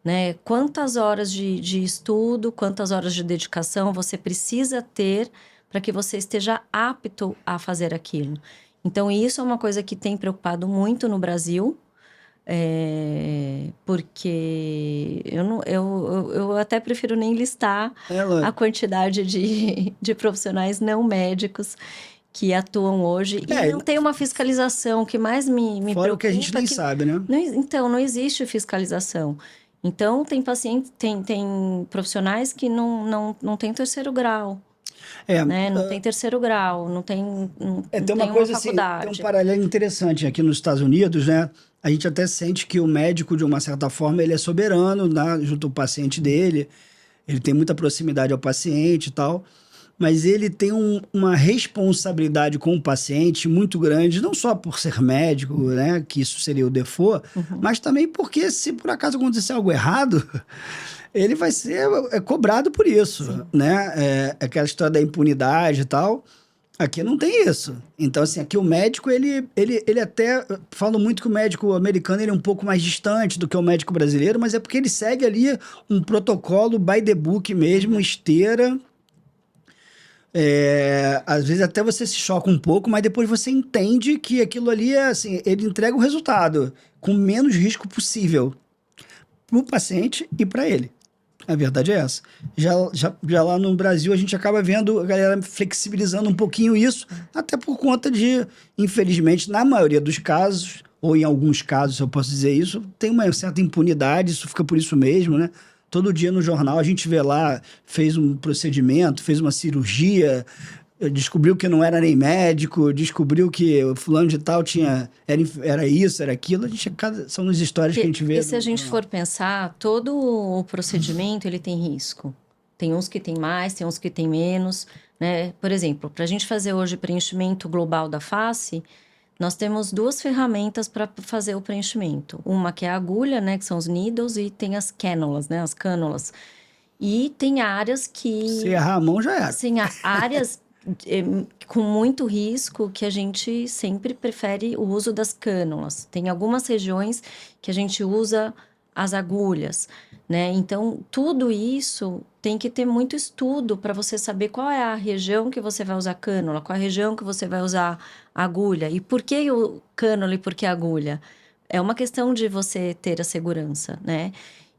né? Quantas horas de estudo, quantas horas de dedicação você precisa ter para que você esteja apto a fazer aquilo. Então, isso é uma coisa que tem preocupado muito no Brasil, porque eu até prefiro nem listar Ela, a quantidade de profissionais não médicos que atuam hoje e é, não tem uma fiscalização. O que mais me fora o que a gente preocupa é nem que sabe, né? então não existe fiscalização. Então tem pacientes, tem profissionais que não tem terceiro grau, É, né? Não tem terceiro grau, não tem uma tem uma coisa assim, tem um faculdade. paralelo interessante aqui nos Estados Unidos, né? A gente até sente que o médico, de uma certa forma, ele é soberano, né, junto ao paciente dele, ele tem muita proximidade ao paciente e tal, mas ele tem uma responsabilidade com o paciente muito grande, não só por ser médico, né, que isso seria o default, Uhum. mas também porque se por acaso acontecer algo errado, ele vai ser cobrado por isso, Sim. né? Aquela história da impunidade e tal. Aqui não tem isso. Então, assim, aqui o médico, ele até... Falo muito que o médico americano ele é um pouco mais distante do que o médico brasileiro, mas é porque ele segue ali um protocolo by the book mesmo, Uhum. esteira. Às vezes até você se choca um pouco, mas depois você entende que aquilo ali é assim, ele entrega o resultado com menos risco possível para o paciente e para ele. A verdade é essa. Já lá no Brasil, a gente acaba vendo a galera flexibilizando um pouquinho isso, até por conta de, infelizmente, na maioria dos casos, ou em alguns casos, se eu posso dizer isso, tem uma certa impunidade, isso fica por isso mesmo, né? Todo dia no jornal a gente vê lá, fez um procedimento, fez uma cirurgia, descobriu que não era nem médico, descobriu que o fulano de tal era isso, era aquilo. São as histórias que a gente vê Porque se a no gente jornal. for pensar, todo o procedimento ele tem risco. Tem uns que tem mais, tem uns que tem menos, né? Por exemplo, para a gente fazer hoje preenchimento global da face, nós temos duas ferramentas para fazer o preenchimento. Uma que é a agulha, né? Que são os needles, e tem as cânulas, né? As cânulas. E tem áreas Se que errar a mão, já era. Sim, há áreas eh, com muito risco que a gente sempre prefere o uso das cânulas. Tem algumas regiões que a gente usa as agulhas, né? Então, tudo isso tem que ter muito estudo para você saber qual é a região que você vai usar cânula, qual é a região que você vai usar agulha. E por que o cânula e por que a agulha? É uma questão de você ter a segurança, né?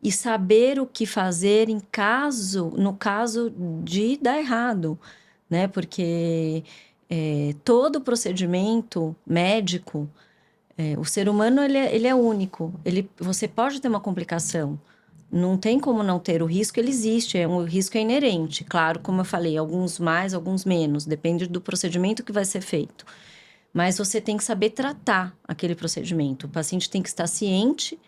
E saber o que fazer no caso de dar errado, né? Porque todo procedimento médico O ser humano, ele é único. Você pode ter uma complicação. Não tem como não ter. O risco, ele existe. O risco é inerente. Claro, como eu falei, alguns mais, alguns menos. Depende do procedimento que vai ser feito. Mas você tem que saber tratar aquele procedimento. O paciente tem que estar ciente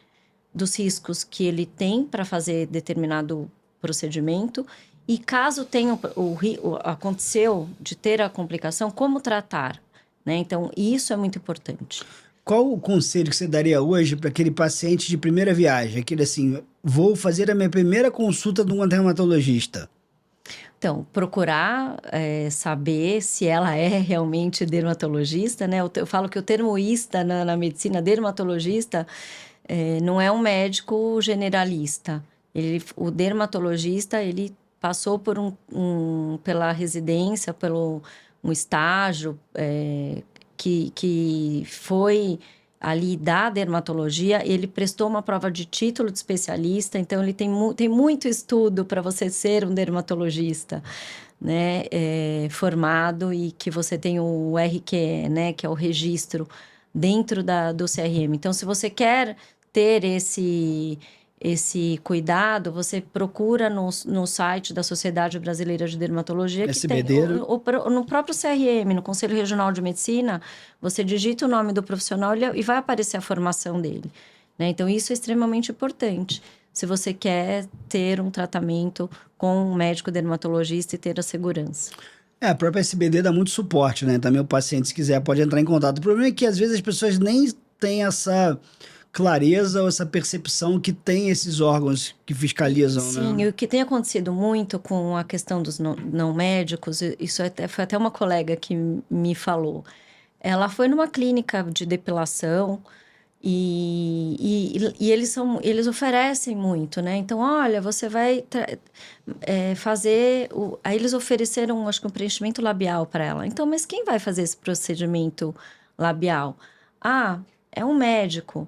dos riscos que ele tem para fazer determinado procedimento. E caso tenha aconteceu de ter a complicação, como tratar, né? Então, isso é muito importante. Qual o conselho que você daria hoje para aquele paciente de primeira viagem? Aquele assim, vou fazer a minha primeira consulta de um dermatologista. Então, procurar saber se ela é realmente dermatologista, né? Eu falo que o termo ista na medicina, dermatologista, não é um médico generalista. O dermatologista, ele passou por pela residência, pelo um estágio que foi ali da dermatologia, ele prestou uma prova de título de especialista, então ele tem muito estudo para você ser um dermatologista, né, formado, e que você tem o RQE, né, que é o registro dentro do CRM. Então, se você quer ter esse cuidado, você procura no site da Sociedade Brasileira de Dermatologia, que SBD. tem no próprio CRM, no Conselho Regional de Medicina, você digita o nome do profissional e vai aparecer a formação dele, né? Então, isso é extremamente importante, se você quer ter um tratamento com um médico dermatologista e ter a segurança. A própria SBD dá muito suporte, né? Também o paciente, se quiser, pode entrar em contato. O problema é que, às vezes, as pessoas nem têm essa clareza ou essa percepção que tem esses órgãos que fiscalizam, Sim, né? e o que tem acontecido muito com a questão dos não médicos, isso foi até uma colega que me falou. Ela foi numa clínica de depilação e eles oferecem muito, né? Então, olha, você vai fazer... Aí eles ofereceram, acho que um preenchimento labial para ela. Então, mas quem vai fazer esse procedimento labial? Ah, é um médico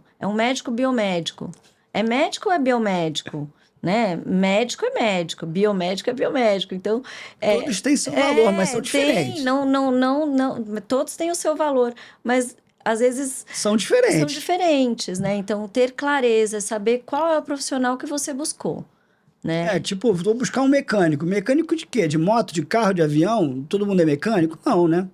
biomédico. É médico ou é biomédico? Né? Médico é médico, biomédico é biomédico. Então, Todos têm seu valor, mas são diferentes. não, todos têm o seu valor, mas às vezes São são diferentes. diferentes, né? Então, ter clareza, saber qual é o profissional que você buscou, né? Tipo, vou buscar um mecânico. Mecânico de quê? De moto, de carro, de avião? Todo mundo é mecânico? Não, né?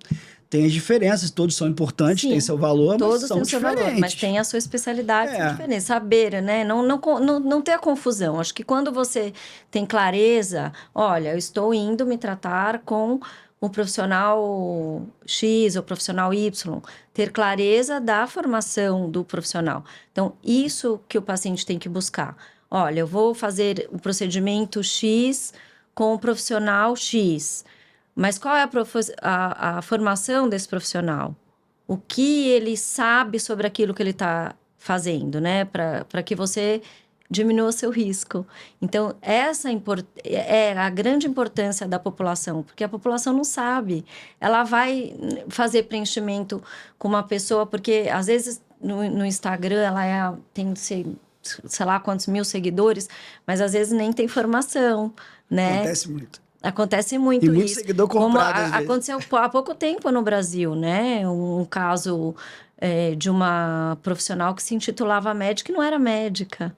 Tem as diferenças, todos são importantes, têm Sim, seu valor, mas todos são têm o seu valor, mas diferentes. tem a sua especialidade, são É, diferentes. Saber, né? Não ter a confusão. Acho que quando você tem clareza, olha, eu estou indo me tratar com o profissional X ou profissional Y, ter clareza da formação do profissional. Então, isso que o paciente tem que buscar. Olha, eu vou fazer o procedimento X com o profissional X. Mas qual é a formação desse profissional? O que ele sabe sobre aquilo que ele está fazendo, né? Para que você diminua o seu risco. Então, essa é a grande importância da população, porque a população não sabe. Ela vai fazer preenchimento com uma pessoa, porque às vezes no Instagram ela tem, sei lá quantos mil seguidores, mas às vezes nem tem formação, né? acontece muito. Acontece E muito muito isso. seguidor Como comprado, às vezes. aconteceu há pouco tempo no Brasil, né? Um caso de uma profissional que se intitulava médica e não era médica,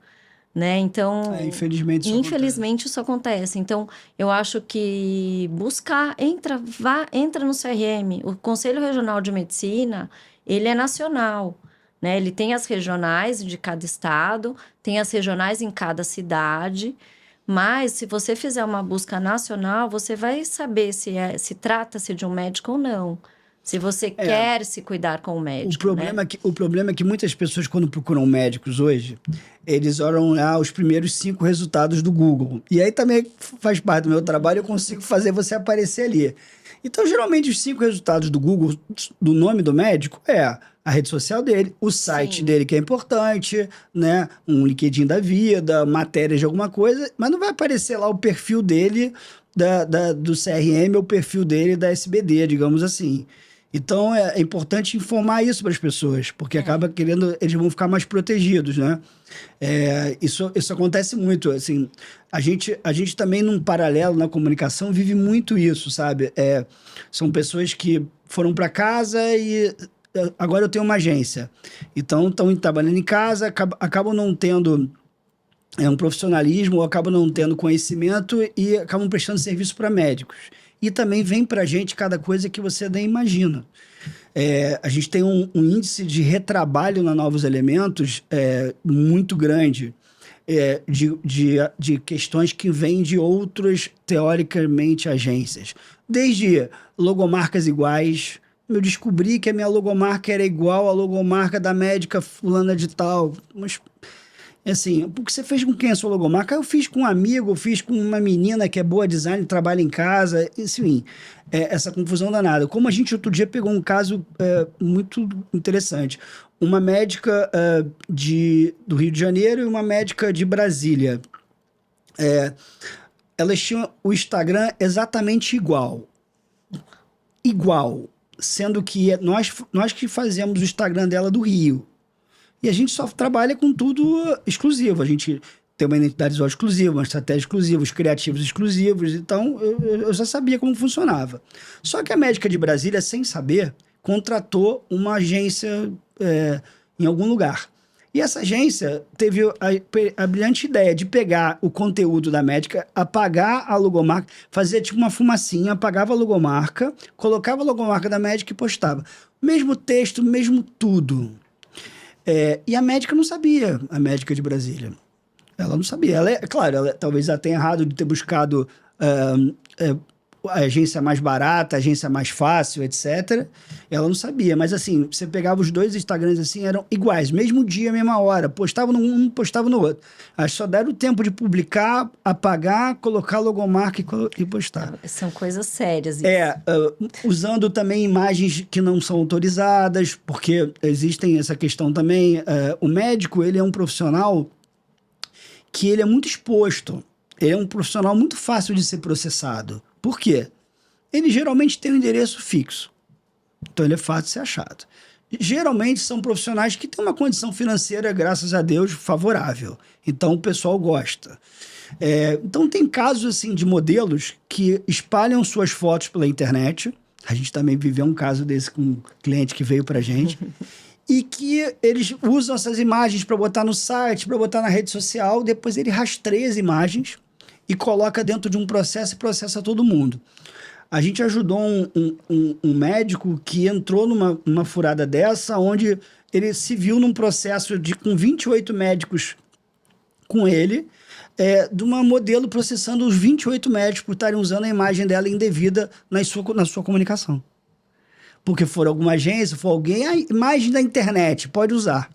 né? Então, Infelizmente isso acontece. infelizmente isso acontece. Então, eu acho que buscar, entra no CRM. O Conselho Regional de Medicina, ele é nacional, né? Ele tem as regionais de cada estado, tem as regionais em cada cidade. Mas, se você fizer uma busca nacional, você vai saber se trata-se de um médico ou não. Se você É, quer se cuidar com o o médico, né? problema é que, o problema é que muitas pessoas, quando procuram médicos hoje, eles olham lá os primeiros 5 resultados do Google. E aí também faz parte do meu trabalho, eu consigo fazer você aparecer ali. Então, geralmente, os 5 resultados do Google, do nome do médico, é a rede social dele, o site Sim. dele, que é importante, né? Um LinkedIn da vida, matérias de alguma coisa, mas não vai aparecer lá o perfil dele do CRM ou o perfil dele da SBD, digamos assim. Então é importante informar isso para as pessoas, porque acaba querendo, eles vão ficar mais protegidos, né? Isso acontece muito, assim, a gente também num paralelo na comunicação vive muito isso, sabe? São pessoas que foram para casa e agora eu tenho uma agência. Então, estão trabalhando em casa, acabam não tendo um profissionalismo, ou acabam não tendo conhecimento e acabam prestando serviço para médicos. E também vem para a gente cada coisa que você nem imagina. A gente tem um índice de retrabalho na Novos Elementos muito grande, de questões que vêm de outras, teoricamente, agências. Desde logomarcas iguais. Eu descobri que a minha logomarca era igual à logomarca da médica fulana de tal. Mas, assim, porque você fez com quem a sua logomarca? Eu fiz com um amigo, eu fiz com uma menina que é boa design, trabalha em casa, enfim, essa confusão danada. Como a gente outro dia pegou um caso muito interessante. Uma médica do Rio de Janeiro e uma médica de Brasília. Elas tinham o Instagram exatamente igual. Igual. Sendo que nós que fazemos o Instagram dela do Rio. E a gente só trabalha com tudo exclusivo. A gente tem uma identidade visual exclusiva, uma estratégia exclusiva, os criativos exclusivos. Então, eu já sabia como funcionava. Só que a médica de Brasília, sem saber, contratou uma agência em algum lugar. E essa agência teve a brilhante ideia de pegar o conteúdo da médica, apagar a logomarca, fazer tipo uma fumacinha, apagava a logomarca, colocava a logomarca da médica e postava. Mesmo texto, mesmo tudo. E a médica não sabia, a médica de Brasília. Ela não sabia. Claro, talvez ela tenha errado de ter buscado a agência mais barata, a agência mais fácil, etc. Ela não sabia. Mas assim, você pegava os dois Instagrams assim, eram iguais. Mesmo dia, mesma hora. Postava no um, postava no outro. Acho que só deram o tempo de publicar, apagar, colocar a logomarca e postar. São coisas sérias. Usando também imagens que não são autorizadas, porque existem essa questão também. O médico, ele é um profissional que ele é muito exposto. Ele é um profissional muito fácil de ser processado. Por quê? Ele geralmente tem um endereço fixo. Então ele é fácil de ser achado. Geralmente são profissionais que têm uma condição financeira, graças a Deus, favorável. Então o pessoal gosta. Então tem casos assim de modelos que espalham suas fotos pela internet. A gente também viveu um caso desse com um cliente que veio pra gente. E que eles usam essas imagens para botar no site, para botar na rede social. Depois ele rastreia as imagens e coloca dentro de um processo e processa todo mundo. A gente ajudou um médico que entrou numa furada dessa, onde ele se viu num processo com 28 médicos com ele, de uma modelo processando os 28 médicos por estarem usando a imagem dela indevida na sua comunicação. Porque for alguma agência, for alguém, a imagem da internet, pode usar.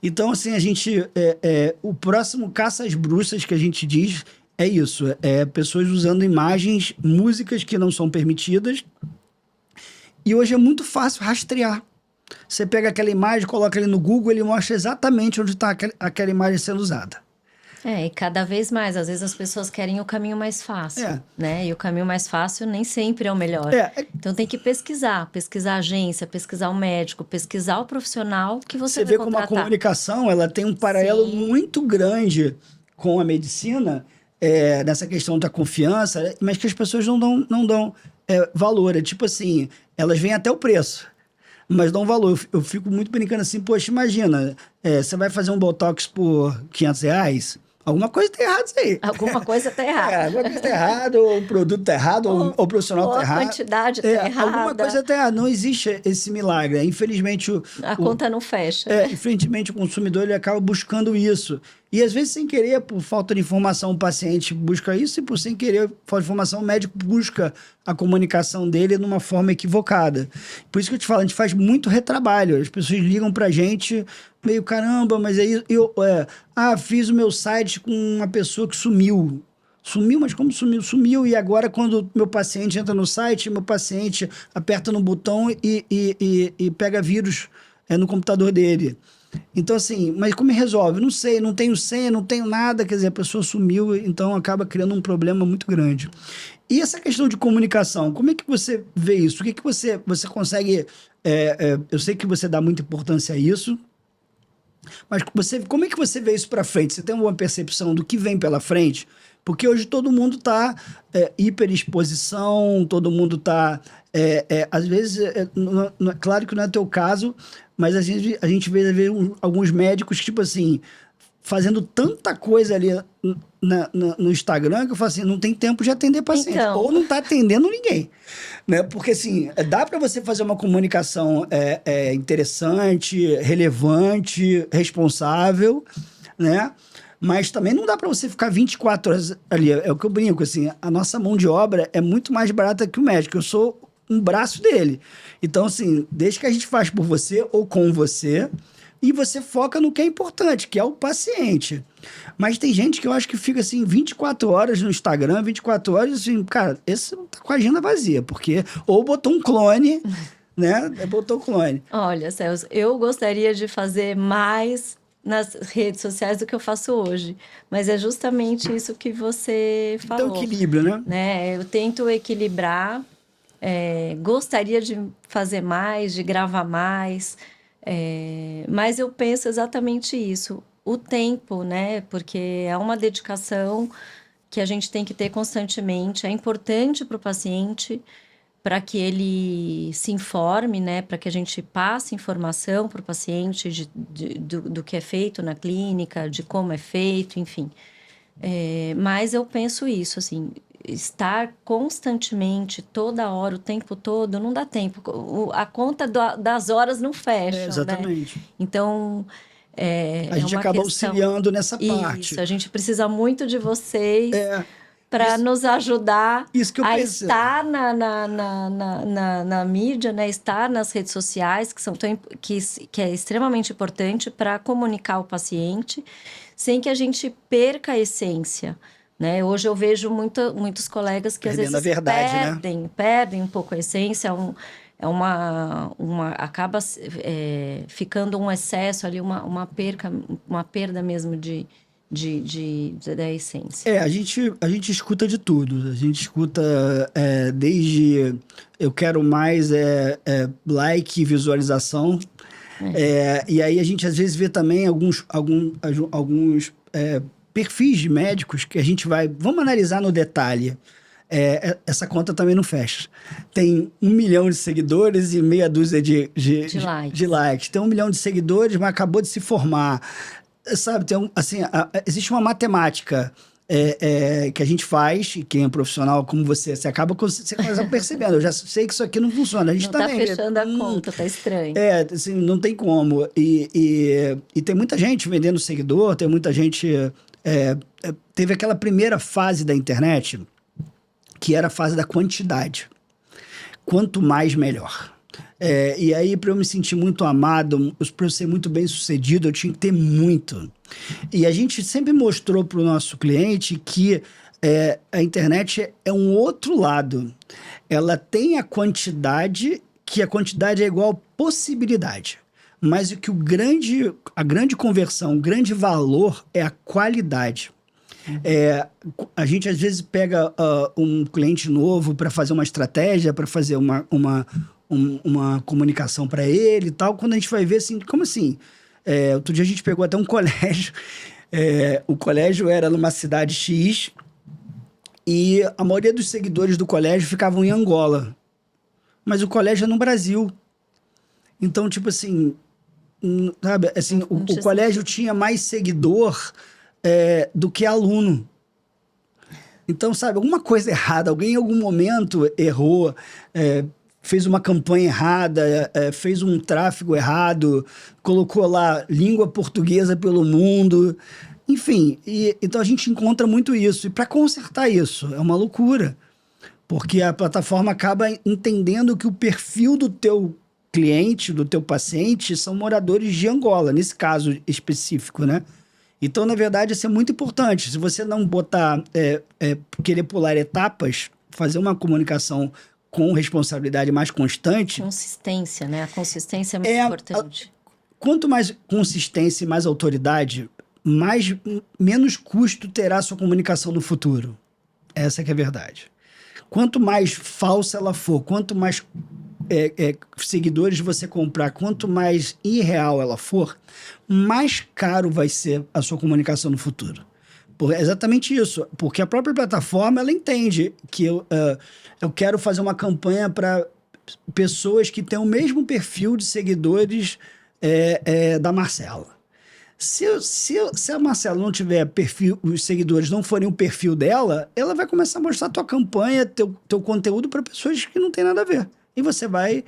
Então, assim, a gente... o próximo caça às bruxas que a gente diz... É isso, pessoas usando imagens, músicas que não são permitidas. E hoje é muito fácil rastrear. Você pega aquela imagem, coloca ali no Google, ele mostra exatamente onde está aquela imagem sendo usada. E cada vez mais, às vezes as pessoas querem o caminho mais fácil, né? E o caminho mais fácil nem sempre é o melhor. Então tem que pesquisar a agência, pesquisar o médico, pesquisar o profissional que você vai contratar. Você vê como a comunicação, ela tem um paralelo muito grande com a medicina, nessa questão da confiança, mas que as pessoas não dão valor. É tipo assim, elas veem até o preço, mas dão valor. Eu fico muito brincando assim, poxa, imagina, você vai fazer um Botox por R$500? Alguma coisa tá errada isso aí. Alguma coisa tá errada. Alguma coisa tá errada, ou o produto tá errado, ou o profissional tá errado. A quantidade tá errada. Alguma coisa tá errada. Não existe esse milagre. Infelizmente... A conta não fecha. Infelizmente o consumidor ele acaba buscando isso. E às vezes sem querer, por falta de informação, o paciente busca isso, e por sem querer, falta de informação, o médico busca a comunicação dele de uma forma equivocada. Por isso que eu te falo, a gente faz muito retrabalho. As pessoas ligam pra gente, meio caramba, mas aí fiz o meu site com uma pessoa que sumiu. Sumiu, mas como sumiu? Sumiu, e agora quando meu paciente entra no site, meu paciente aperta no botão e pega vírus no computador dele. Então, assim, mas como resolve? Não sei, não tenho senha, não tenho nada, quer dizer, a pessoa sumiu, então acaba criando um problema muito grande. E essa questão de comunicação, como é que você vê isso? O que você consegue... eu sei que você dá muita importância a isso, mas como é que você vê isso para frente? Você tem uma percepção do que vem pela frente? Porque hoje todo mundo está hiperexposição, todo mundo está... às vezes, claro que não é teu caso, mas a gente vê alguns médicos, tipo assim, fazendo tanta coisa ali no Instagram, que eu falo assim, não tem tempo de atender paciente. Então. Ou não está atendendo ninguém. Né? Porque, assim, dá para você fazer uma comunicação interessante, relevante, responsável, né? Mas também não dá para você ficar 24 horas ali. É o que eu brinco, assim, a nossa mão de obra é muito mais barata que o médico. Eu sou um braço dele. Então, assim, desde que a gente faz por você ou com você, e você foca no que é importante, que é o paciente. Mas tem gente que eu acho que fica, assim, 24 horas no Instagram, 24 horas, assim, cara, esse tá com a agenda vazia, porque ou botou um clone, né? Botou um clone. Olha, Celso, eu gostaria de fazer mais nas redes sociais do que eu faço hoje, mas é justamente isso que você falou. Então, equilíbrio, né? Eu tento equilibrar, gostaria de fazer mais, de gravar mais, mas eu penso exatamente isso, o tempo, né? Porque é uma dedicação que a gente tem que ter constantemente, é importante para o paciente, para que ele se informe, né? Para que a gente passe informação para o paciente do que é feito na clínica, de como é feito, enfim. Mas eu penso isso, assim, estar constantemente, toda hora, o tempo todo, não dá tempo. A conta das horas não fecha, Exatamente. né? Então, a gente acaba auxiliando nessa parte. Isso, a gente precisa muito de vocês para nos ajudar a estar na mídia, né? Estar nas redes sociais, que é extremamente importante para comunicar o paciente, sem que a gente perca a essência. Né? Hoje eu vejo muitos colegas que perdendo às vezes a verdade, perdem um pouco a essência, acaba ficando um excesso ali, uma perda mesmo da essência. A gente escuta de tudo. A gente escuta desde eu quero mais like, visualização. E aí a gente às vezes vê também alguns perfis de médicos que a gente vamos analisar no detalhe. Essa conta também não fecha. Tem 1 milhão de seguidores e meia dúzia de likes. Tem 1 milhão de seguidores, mas acabou de se formar. Sabe, existe uma matemática que a gente faz, e quem é profissional como você acaba percebendo. Eu já sei que isso aqui não funciona. A gente não também, tá fechando a conta, tá estranho. Assim, não tem como. E tem muita gente vendendo seguidor, tem muita gente... teve aquela primeira fase da internet, que era a fase da quantidade. Quanto mais, melhor. E aí, para eu me sentir muito amado, para eu ser muito bem sucedido, eu tinha que ter muito. E a gente sempre mostrou para o nosso cliente que a internet é um outro lado. Ela tem a quantidade, que a quantidade é igual a possibilidade. Mas o que a grande conversão, o grande valor é a qualidade. A gente às vezes pega um cliente novo para fazer uma estratégia, para fazer uma comunicação para ele e tal. Quando a gente vai ver assim, como assim? Outro dia a gente pegou até um colégio. O colégio era numa cidade X e a maioria dos seguidores do colégio ficavam em Angola. Mas o colégio é no Brasil. Então, tipo assim, sabe? Assim, o colégio tinha mais seguidor do que aluno. Então, sabe, alguma coisa errada, alguém em algum momento errou, fez uma campanha errada, fez um tráfego errado, colocou lá língua portuguesa pelo mundo, enfim. Então a gente encontra muito isso. E para consertar isso, é uma loucura, porque a plataforma acaba entendendo que o perfil do teu cliente, do teu paciente, são moradores de Angola, nesse caso específico, né? Então, na verdade, isso é muito importante. Se você não botar, querer pular etapas, fazer uma comunicação com responsabilidade mais constante... Consistência, né? A consistência é muito importante. Quanto mais consistência e mais autoridade, menos custo terá a sua comunicação no futuro. Essa que é a verdade. Quanto mais falsa ela for, quanto mais seguidores você comprar, quanto mais irreal ela for, mais caro vai ser a sua comunicação no futuro. É exatamente isso, porque a própria plataforma ela entende que eu quero fazer uma campanha para pessoas que têm o mesmo perfil de seguidores da Marcela. Se a Marcela não tiver perfil, os seguidores não forem o perfil dela, ela vai começar a mostrar tua campanha, teu conteúdo para pessoas que não tem nada a ver. E você vai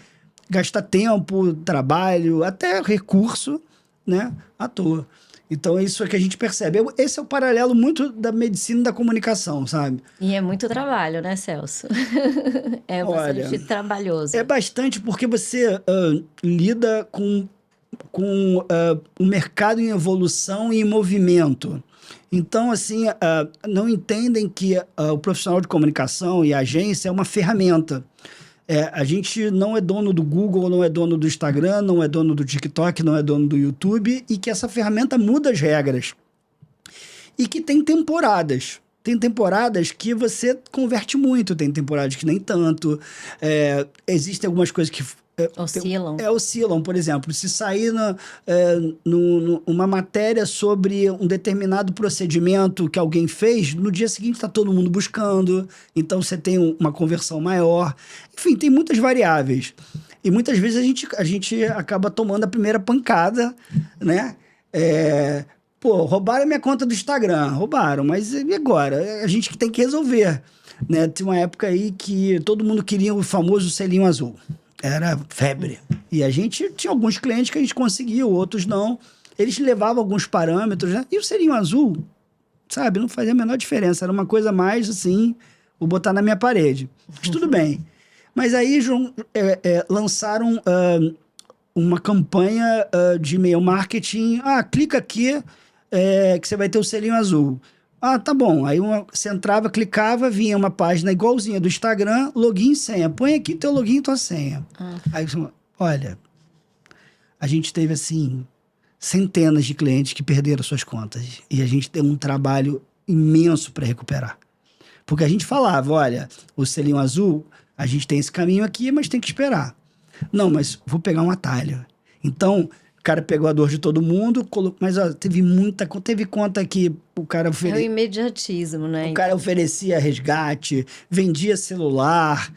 gastar tempo, trabalho, até recurso, né, à toa. Então, isso é que a gente percebe. Esse é o paralelo muito da medicina e da comunicação, sabe? E é muito trabalho, né, Celso? É Olha, bastante trabalhoso. é bastante porque você lida com o mercado em evolução e em movimento. Então, assim, não entendem que o profissional de comunicação e a agência é uma ferramenta. A gente não é dono do Google, não é dono do Instagram, não é dono do TikTok, não é dono do YouTube, e que essa ferramenta muda as regras. E que tem temporadas. Tem temporadas que você converte muito, tem temporadas que nem tanto. Existem algumas coisas que Oscilam. Oscilam, por exemplo. Se sair uma matéria sobre um determinado procedimento que alguém fez, no dia seguinte está todo mundo buscando, então você tem uma conversão maior. Enfim, tem muitas variáveis. E muitas vezes a gente acaba tomando a primeira pancada, né? Roubaram minha conta do Instagram. Roubaram, mas e agora? A gente que tem que resolver. Né? Tem uma época aí que todo mundo queria o famoso selinho azul. Era febre. E a gente tinha alguns clientes que a gente conseguiu, outros não. Eles levavam alguns parâmetros, né? E o selinho azul, sabe, não fazia a menor diferença. Era uma coisa mais assim, vou botar na minha parede. Mas tudo bem. Mas aí lançaram uma campanha de e-mail marketing. Clica aqui que você vai ter o selinho azul. Tá bom. Aí você entrava, clicava, vinha uma página igualzinha do Instagram, login e senha. Põe aqui teu login e tua senha. Aí, olha, a gente teve, assim, centenas de clientes que perderam suas contas. E a gente tem um trabalho imenso para recuperar. Porque a gente falava, olha, o selinho azul, a gente tem esse caminho aqui, mas tem que esperar. Não, mas vou pegar um atalho. Então, o cara pegou a dor de todo mundo, colocou, mas teve conta que o cara É o imediatismo, né? O cara oferecia resgate, vendia celular.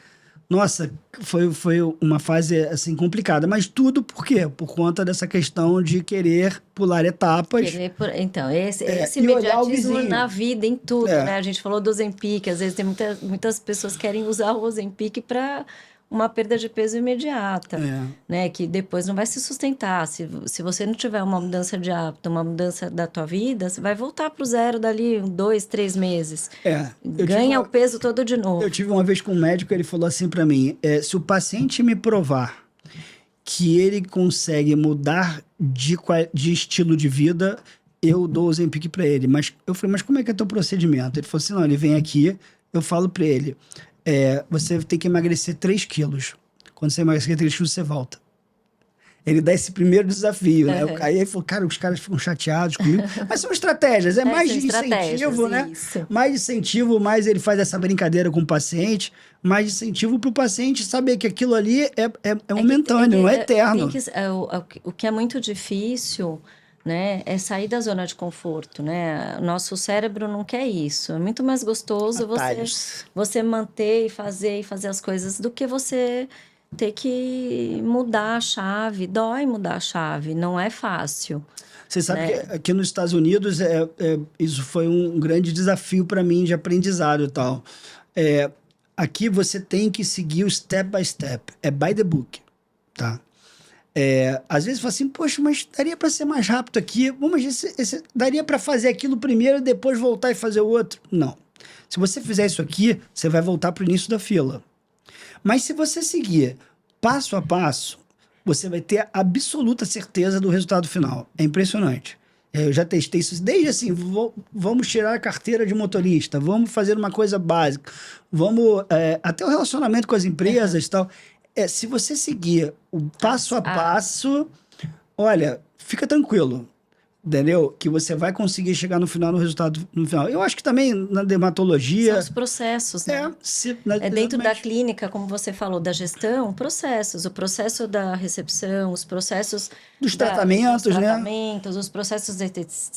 Nossa, foi uma fase assim complicada, mas tudo por quê? Por conta dessa questão de querer pular etapas. Então, esse imediatismo na vida, em tudo, né? A gente falou do Ozempic, às vezes tem muitas pessoas que querem usar o Ozempic para uma perda de peso imediata, né? Que depois não vai se sustentar. Se você não tiver uma mudança de hábito, uma mudança da tua vida, você vai voltar pro zero dali 2, 3 meses. Ganha o peso todo de novo. Eu tive uma vez com um médico, ele falou assim para mim, se o paciente me provar que ele consegue mudar de estilo de vida, eu dou o Ozempic para ele. Mas eu falei, mas como é que é teu procedimento? Ele falou assim, não, ele vem aqui, eu falo para ele, você tem que emagrecer 3 quilos. Quando você emagrecer 3 quilos, você volta. Ele dá esse primeiro desafio, né? Aí ele falou, cara, os caras ficam chateados comigo. Mas são estratégias, mais de incentivo, né? Isso. Mais de incentivo, mais ele faz essa brincadeira com o paciente, mais de incentivo para o paciente saber que aquilo ali é momentâneo, não é eterno. O que é muito difícil, né, é sair da zona de conforto, né? O nosso cérebro não quer isso. É muito mais gostoso você manter e fazer as coisas do que você ter que mudar a chave. Dói mudar a chave, não é fácil. Você sabe que aqui nos Estados Unidos isso foi um grande desafio para mim de aprendizado e tal. Aqui você tem que seguir o step by step. É by the book, tá? Às vezes fala assim, poxa, mas daria para ser mais rápido aqui. Mas daria para fazer aquilo primeiro e depois voltar e fazer o outro? Não. Se você fizer isso aqui, você vai voltar para o início da fila. Mas se você seguir passo a passo, você vai ter absoluta certeza do resultado final. É impressionante. Eu já testei isso desde assim, vamos tirar a carteira de motorista, vamos fazer uma coisa básica, vamos até o relacionamento com as empresas e tal. Se você seguir o passo a passo, olha, fica tranquilo, entendeu? Que você vai conseguir chegar no resultado no final. Eu acho que também na dermatologia... São os processos, né? Dentro da clínica, como você falou, da gestão, processos. O processo da recepção, os processos... Dos tratamentos, né? Os processos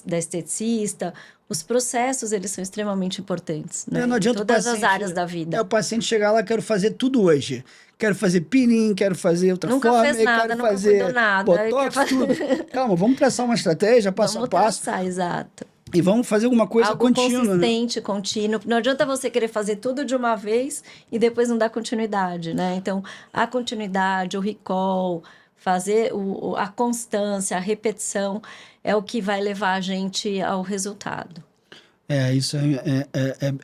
da esteticista, os processos, eles são extremamente importantes, né? Não Em adianta todas as áreas da vida. o paciente chegar lá, quero fazer tudo hoje. Quero fazer peeling, quero fazer outra Nunca forma, fez nada, quero nunca fazer cuidou nada. botox, tudo. Calma, vamos traçar uma estratégia passo a Vamos passo traçar, exato. e vamos fazer alguma coisa Algo contínua, né? consistente, contínuo. Não adianta você querer fazer tudo de uma vez e depois não dar continuidade, né? Então, a continuidade, o recall, fazer a constância, a repetição é o que vai levar a gente ao resultado. Isso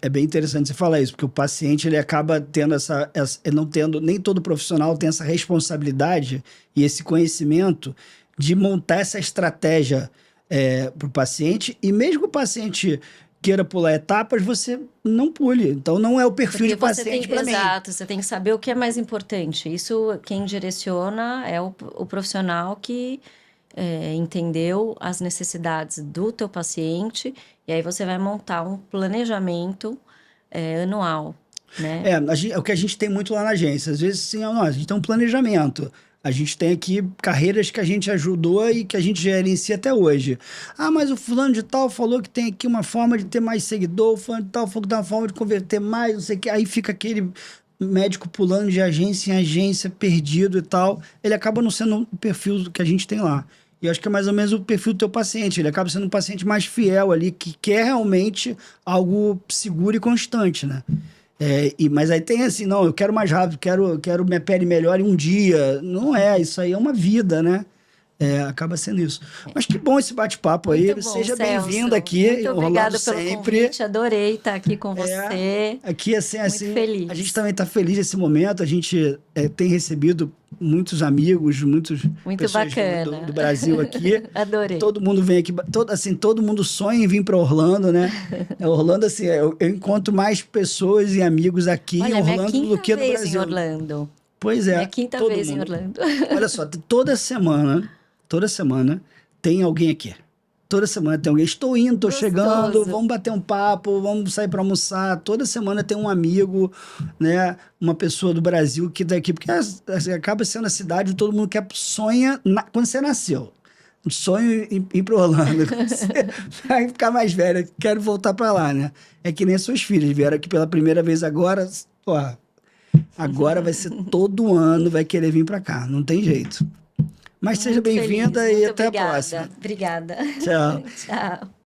é bem interessante você falar isso, porque o paciente ele acaba tendo ele não tendo, nem todo profissional tem essa responsabilidade e esse conhecimento de montar essa estratégia para o paciente, e mesmo que o paciente queira pular etapas, você não pule. Então não é o perfil Porque de paciente para mim. Exato, você tem que saber o que é mais importante. Isso quem direciona é o profissional que entendeu as necessidades do teu paciente, e aí você vai montar um planejamento anual, né? É o que a gente tem muito lá na agência. Às vezes, sim, a gente tem um planejamento. A gente tem aqui carreiras que a gente ajudou e que a gente gerencia até hoje. Ah, mas o fulano de tal falou que tem aqui uma forma de ter mais seguidor, o fulano de tal falou que tem uma forma de converter mais, não sei o que. Aí fica aquele médico pulando de agência em agência, perdido e tal. Ele acaba não sendo o perfil que a gente tem lá. E eu acho que é mais ou menos o perfil do teu paciente. Ele acaba sendo um paciente mais fiel ali, que quer realmente algo seguro e constante, né? Mas aí tem assim, não, eu quero mais rápido, quero minha pele melhor em um dia. Não é, isso aí é uma vida, né? Acaba sendo isso. Mas que bom esse bate-papo aí. Muito bom, Seja Celso. bem-vindo aqui. Muito obrigada pelo sempre. convite. Adorei estar aqui com você. Aqui, assim, Muito feliz. A gente também está feliz nesse momento. A gente tem recebido muitos amigos, muitas Muito pessoas bacana. do Brasil aqui. Adorei. Todo mundo vem aqui, todo mundo sonha em vir para Orlando, né? Orlando, assim, eu encontro mais pessoas e amigos aqui em Orlando do que no vez Brasil. em Orlando. Pois é. Minha quinta vez em Orlando. Olha só, toda semana tem alguém aqui. Toda semana tem alguém. Estou indo, estou chegando, vamos bater um papo, vamos sair para almoçar. Toda semana tem um amigo, né? Uma pessoa do Brasil que está aqui. Porque acaba sendo a cidade onde todo mundo sonha quando você nasceu. Um sonho em ir para Orlando. Você vai ficar mais velho, quero voltar para lá, né? É que nem suas filhas vieram aqui pela primeira vez agora. Agora vai ser todo ano, vai querer vir para cá. Não tem jeito. Mas seja bem-vinda e até a próxima. Obrigada. Tchau. Tchau.